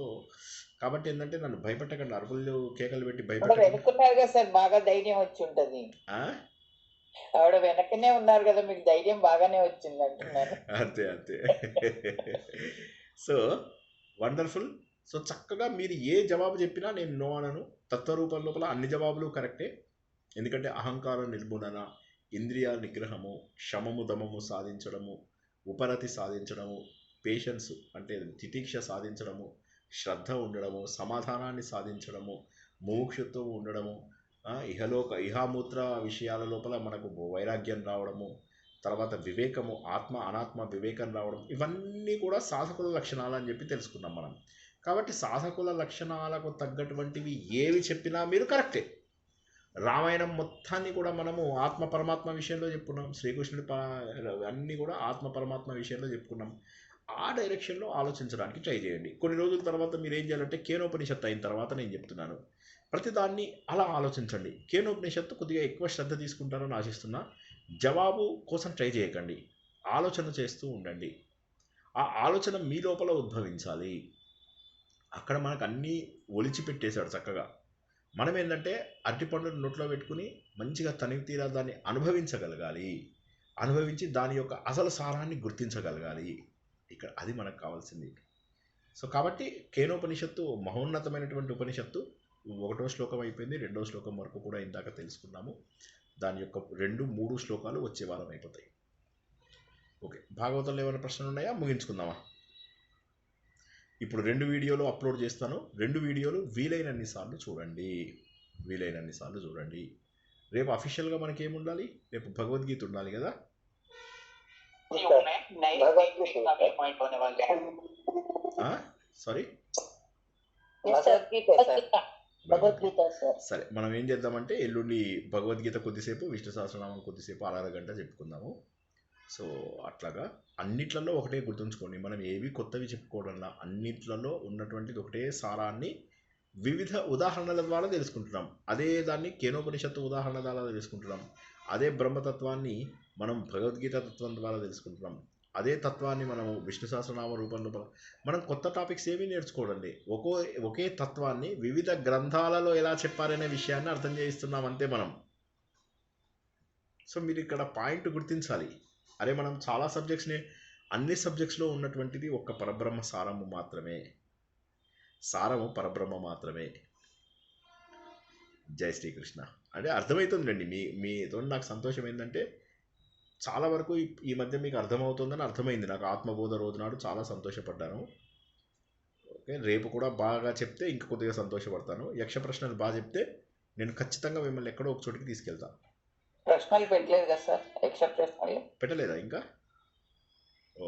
కాబట్టి ఏంటంటే నన్ను భయపెట్టకండి, అరుపులు కేకలు పెట్టి వెనుకున్నారు కదా సార్, బాగా ధైర్యం వచ్చి ఉంటుంది. ఆవిడ వెనకనే ఉన్నారు కదా, మీకు ధైర్యం బాగానే వచ్చింది అంటున్నారు. అంతే అంతే. So wonderful. సో చక్కగా మీరు ఏ జవాబు చెప్పినా నేను నో అనను. తత్వరూపం లోపల అన్ని జవాబులు కరెక్టే. ఎందుకంటే అహంకారం నిర్మూలన, ఇంద్రియ నిగ్రహము, శమము దమము సాధించడము, ఉపరతి సాధించడము, పేషెన్స్ అంటే తితిక్ష సాధించడము, శ్రద్ధ ఉండడము, సమాధానాన్ని సాధించడము, ముముక్షుత్వం ఉండడము, ఇహామూత్ర విషయాల లోపల మనకు వైరాగ్యం రావడము, తర్వాత వివేకము, ఆత్మ అనాత్మ వివేకం రావడం, ఇవన్నీ కూడా సాధకుల లక్షణాలు అని చెప్పి తెలుసుకున్నాం మనం. కాబట్టి సాధకుల లక్షణాలకు తగ్గటువంటివి ఏవి చెప్పినా మీరు కరెక్టే. రామాయణం మొత్తాన్ని కూడా మనము ఆత్మ పరమాత్మ విషయంలో చెప్పుకున్నాం. శ్రీకృష్ణుడి అన్నీ కూడా ఆత్మ పరమాత్మ విషయంలో చెప్పుకున్నాం. ఆ డైరెక్షన్లో ఆలోచించడానికి ట్రై చేయండి. కొన్ని రోజుల తర్వాత మీరు ఏం చేయాలంటే కేనోపనిషత్తు అయిన తర్వాత నేను చెప్తున్నాను, ప్రతిదాన్ని అలా ఆలోచించండి. కేనోపనిషత్తు కొద్దిగా ఎక్కువ శ్రద్ధ తీసుకుంటారని ఆశిస్తున్నా. జవాబు కోసం ట్రై చేయకండి, ఆలోచన చేస్తూ ఉండండి. ఆ ఆలోచన మీ లోపల ఉద్భవించాలి. అక్కడ మనకు అన్నీ ఒలిచిపెట్టేశాడు చక్కగా. మనం ఏంటంటే అరటిపండును నోట్లో పెట్టుకుని మంచిగా తనివి తీరా దాన్ని అనుభవించగలగాలి. అనుభవించి దాని యొక్క అసలు సారాన్ని గుర్తించగలగాలి. ఇక్కడ అది మనకు కావాల్సింది. సో కాబట్టి కేనోపనిషత్తు మహోన్నతమైనటువంటి ఉపనిషత్తు. 1వ శ్లోకం అయిపోయింది, 2వ శ్లోకం వరకు కూడా ఇందాక తెలుసుకున్నాము. దాని యొక్క 2, 3 శ్లోకాలు వచ్చే వారం అయిపోతాయి. ఓకే, భాగవతంలో ఏమైనా ప్రశ్నలు ఉన్నాయా? ముగించుకుందామా? ఇప్పుడు 2 వీడియోలు అప్లోడ్ చేస్తాను. 2 వీడియోలు వీలైనన్ని సార్లు చూడండి. రేపు అఫీషియల్గా మనకి ఏముండాలి? రేపు భగవద్గీత ఉండాలి కదా. సారీ, సరే మనం ఏం చేద్దామంటే ఎల్లుండి భగవద్గీత కొద్దిసేపు, విష్ణు సహస్రనామం కొద్దిసేపు, 1.5 గంట చెప్పుకుందాము. సో అట్లాగా అన్నిట్లలో ఒకటే గుర్తుంచుకోండి, మనం ఏవి కొత్తవి చెప్పుకోవడంలా అన్నిట్లలో ఉన్నటువంటిది ఒకటే సారాన్ని వివిధ ఉదాహరణల ద్వారా తెలుసుకుంటున్నాం. అదే దాన్ని కేనోపనిషత్తు ఉదాహరణ ద్వారా తెలుసుకుంటున్నాం. అదే బ్రహ్మతత్వాన్ని మనం భగవద్గీత తత్వం ద్వారా తెలుసుకుంటున్నాం. అదే తత్వాన్ని మనము విష్ణు సహస్రనామ రూపంలో మనం కొత్త టాపిక్స్ ఏమీ నేర్చుకోవడండి. ఒకే తత్వాన్ని వివిధ గ్రంథాలలో ఎలా చెప్పారనే విషయాన్ని అర్థం చేయిస్తున్నాం అంతే మనం. సో మీరు ఇక్కడ పాయింట్ గుర్తించాలి. అరే మనం చాలా సబ్జెక్ట్స్ని, అన్ని సబ్జెక్ట్స్లో ఉన్నటువంటిది ఒక్క పరబ్రహ్మ సారము మాత్రమే. సారము పరబ్రహ్మ మాత్రమే. జై శ్రీకృష్ణ. అంటే అర్థమవుతుందండి. మీతో నాకు సంతోషం ఏంటంటే చాలా వరకు ఈ మధ్య మీకు అర్థమవుతుందని అర్థమైంది. నాకు ఆత్మబోధ రోజు నాడు చాలా సంతోషపడ్డాను. ఓకే, రేపు కూడా బాగా చెప్తే ఇంకా కొద్దిగా సంతోషపడతాను. యక్ష ప్రశ్నలు బాగా చెప్తే నేను ఖచ్చితంగా మిమ్మల్ని ఎక్కడో ఒక చోటికి తీసుకెళ్తాను. ప్రశ్నలు పెట్టలేదు కదా సార్? యక్ష ప్రశ్నలు పెట్టలేదా ఇంకా? ఓ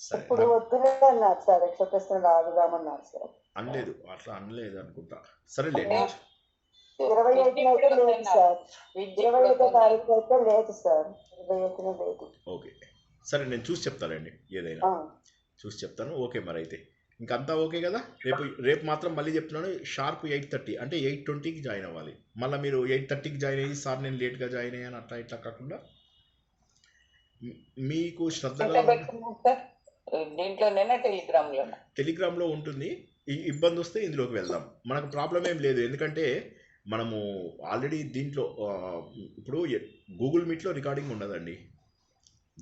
సరే, ఇప్పుడు వద్దులే అన్నారు సార్, యక్ష ప్రశ్నలు ఆగుదామన్నారు సార్. అనలేదు, అట్లా అనలేదు అనుకుంటా. సరేలే, 25న అయితే లేదు సార్. 25వ తారీఖు అయితే లేదు సార్. 25న లేదు. ఓకే, సరే నేను చూసి చెప్తానండి, ఏదైనా చూసి చెప్తాను. ఓకే, మరి అయితే ఇంకంతా ఓకే కదా. రేపు మాత్రం మళ్ళీ చెప్తున్నాను, షార్ప్ 8:30 అంటే 8:20కి జాయిన్ అవ్వాలి. మళ్ళీ మీరు 8:30కి జాయిన్ అయ్యి సార్ నేను లేట్గా జాయిన్ అయ్యాను అట్లా ఇట్లా కాకుండా మీకు శ్రద్ధగా దీంట్లోనే టెలిగ్రామ్లో ఉంటుంది. ఈ ఇబ్బంది వస్తే ఇందులోకి వెళ్దాం, మనకు ప్రాబ్లం ఏం లేదు. ఎందుకంటే మనము ఆల్రెడీ దీంట్లో ఇప్పుడు గూగుల్ మీట్లో రికార్డింగ్ ఉండదండి,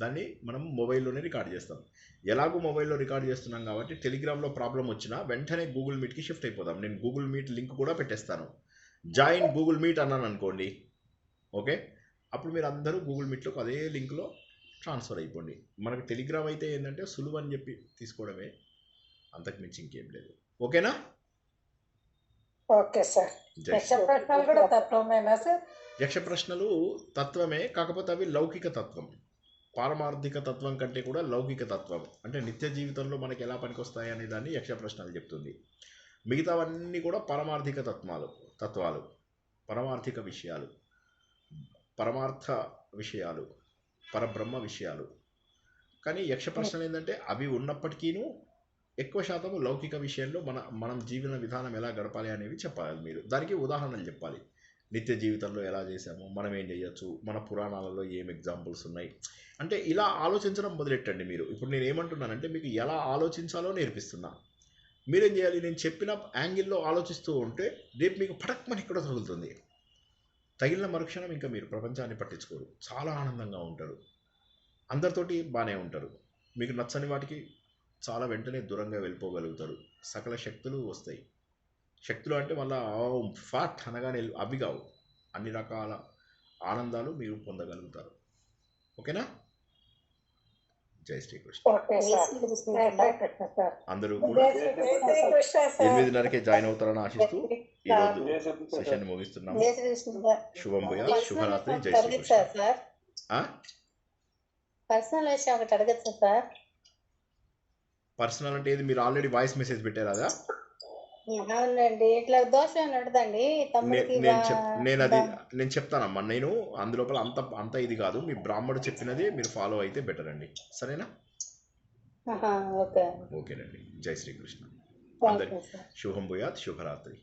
దాన్ని మనం మొబైల్లోనే రికార్డ్ చేస్తాం. ఎలాగో మొబైల్లో రికార్డ్ చేస్తున్నాం కాబట్టి టెలిగ్రామ్లో ప్రాబ్లం వచ్చినా వెంటనే గూగుల్ మీట్కి షిఫ్ట్ అయిపోదాం. నేను గూగుల్ మీట్ లింక్ కూడా పెట్టేస్తాను. జాయిన్ గూగుల్ మీట్ అన్నాను అనుకోండి, ఓకే, అప్పుడు మీరు అందరూ గూగుల్ మీట్లోకి అదే లింక్లో ట్రాన్స్ఫర్ అయిపోండి. మనకు టెలిగ్రామ్ అయితే ఏంటంటే సులువు అని చెప్పి తీసుకోవడమే, అంతకు మించి ఇంకేం లేదు. ఓకేనా? Okay sir. జై ప్రశ్నలు కూడా తత్వమేనా సార్? యక్ష ప్రశ్నలు తత్వమే, కాకపోతే అవి లౌకిక తత్వం. పారమార్థిక తత్వం కంటే కూడా లౌకిక తత్వం అంటే నిత్య జీవితంలో మనకి ఎలా పనికొస్తాయి అనే దాన్ని యక్ష ప్రశ్నలు చెప్తుంది. మిగతావన్నీ కూడా పరమార్థిక తత్వాలు, పరమార్థిక విషయాలు, పరమార్థ విషయాలు, పరబ్రహ్మ విషయాలు. కానీ యక్ష ప్రశ్నలు ఏంటంటే అవి ఉన్నప్పటికీను ఎక్కువ శాతం లౌకిక విషయంలో మనం జీవన విధానం ఎలా గడపాలి అనేవి చెప్పాలి. మీరు దానికి ఉదాహరణలు చెప్పాలి. నిత్య జీవితంలో ఎలా చేసాము, మనం ఏం చేయొచ్చు, మన పురాణాలలో ఏం ఎగ్జాంపుల్స్ ఉన్నాయి అంటే ఇలా ఆలోచించడం మొదలెట్టండి. మీరు ఇప్పుడు నేను ఏమంటున్నానంటే మీకు ఎలా ఆలోచించాలో నేర్పిస్తున్నా. మీరేం చేయాలి, నేను చెప్పిన యాంగిల్లో ఆలోచిస్తూ ఉంటే రేపు మీకు పటక్మని ఇక్కడ తగులుతుంది. తగిలిన మరుక్షణం ఇంకా మీరు ప్రపంచాన్ని పట్టించుకోరు, చాలా ఆనందంగా ఉంటారు, అందరితోటి బాగానే ఉంటారు. మీకు నచ్చని వాటికి చాలా వెంటనే దూరంగా వెళ్ళిపోగలుగుతారు. సకల శక్తులు వస్తాయి. శక్తులు అంటే మళ్ళీ ఫాట్ అనగానే అవి కావు, అన్ని రకాల ఆనందాలు మీరు పొందగలుగుతారు. ఓకేనా? జై శ్రీకృష్ణ. అందరూ కూడా 8:30కే జాయిన్ అవుతారని ఆశిస్తూ ఈరోజు సెషన్ ముగిస్తున్నాము. శుభం భూయా, శుభరాత్రి, జై శ్రీకృష్ణ. పర్సనల్ విషయం ఒకటి అడగచ్చు సార్? పర్సనల్ అంటే ఏది, మీరు ఆల్రెడీ వాయిస్ మెసేజ్ పెట్టారు కదా? అవునండి, ఇట్లా దోషం అడుగుదండి తమ్ముడికి. నేను చెప్తానమ్మా. నేను అందులోపల అంత ఇది కాదు, మీ బ్రాహ్మడు చెప్పినది మీరు ఫాలో అయితే బెటర్ అండి. సరేనా? ఓకే, ఓకేనండి. జై శ్రీకృష్ణ. అందరికి శుభం భూయాత్, శుభరాత్రి.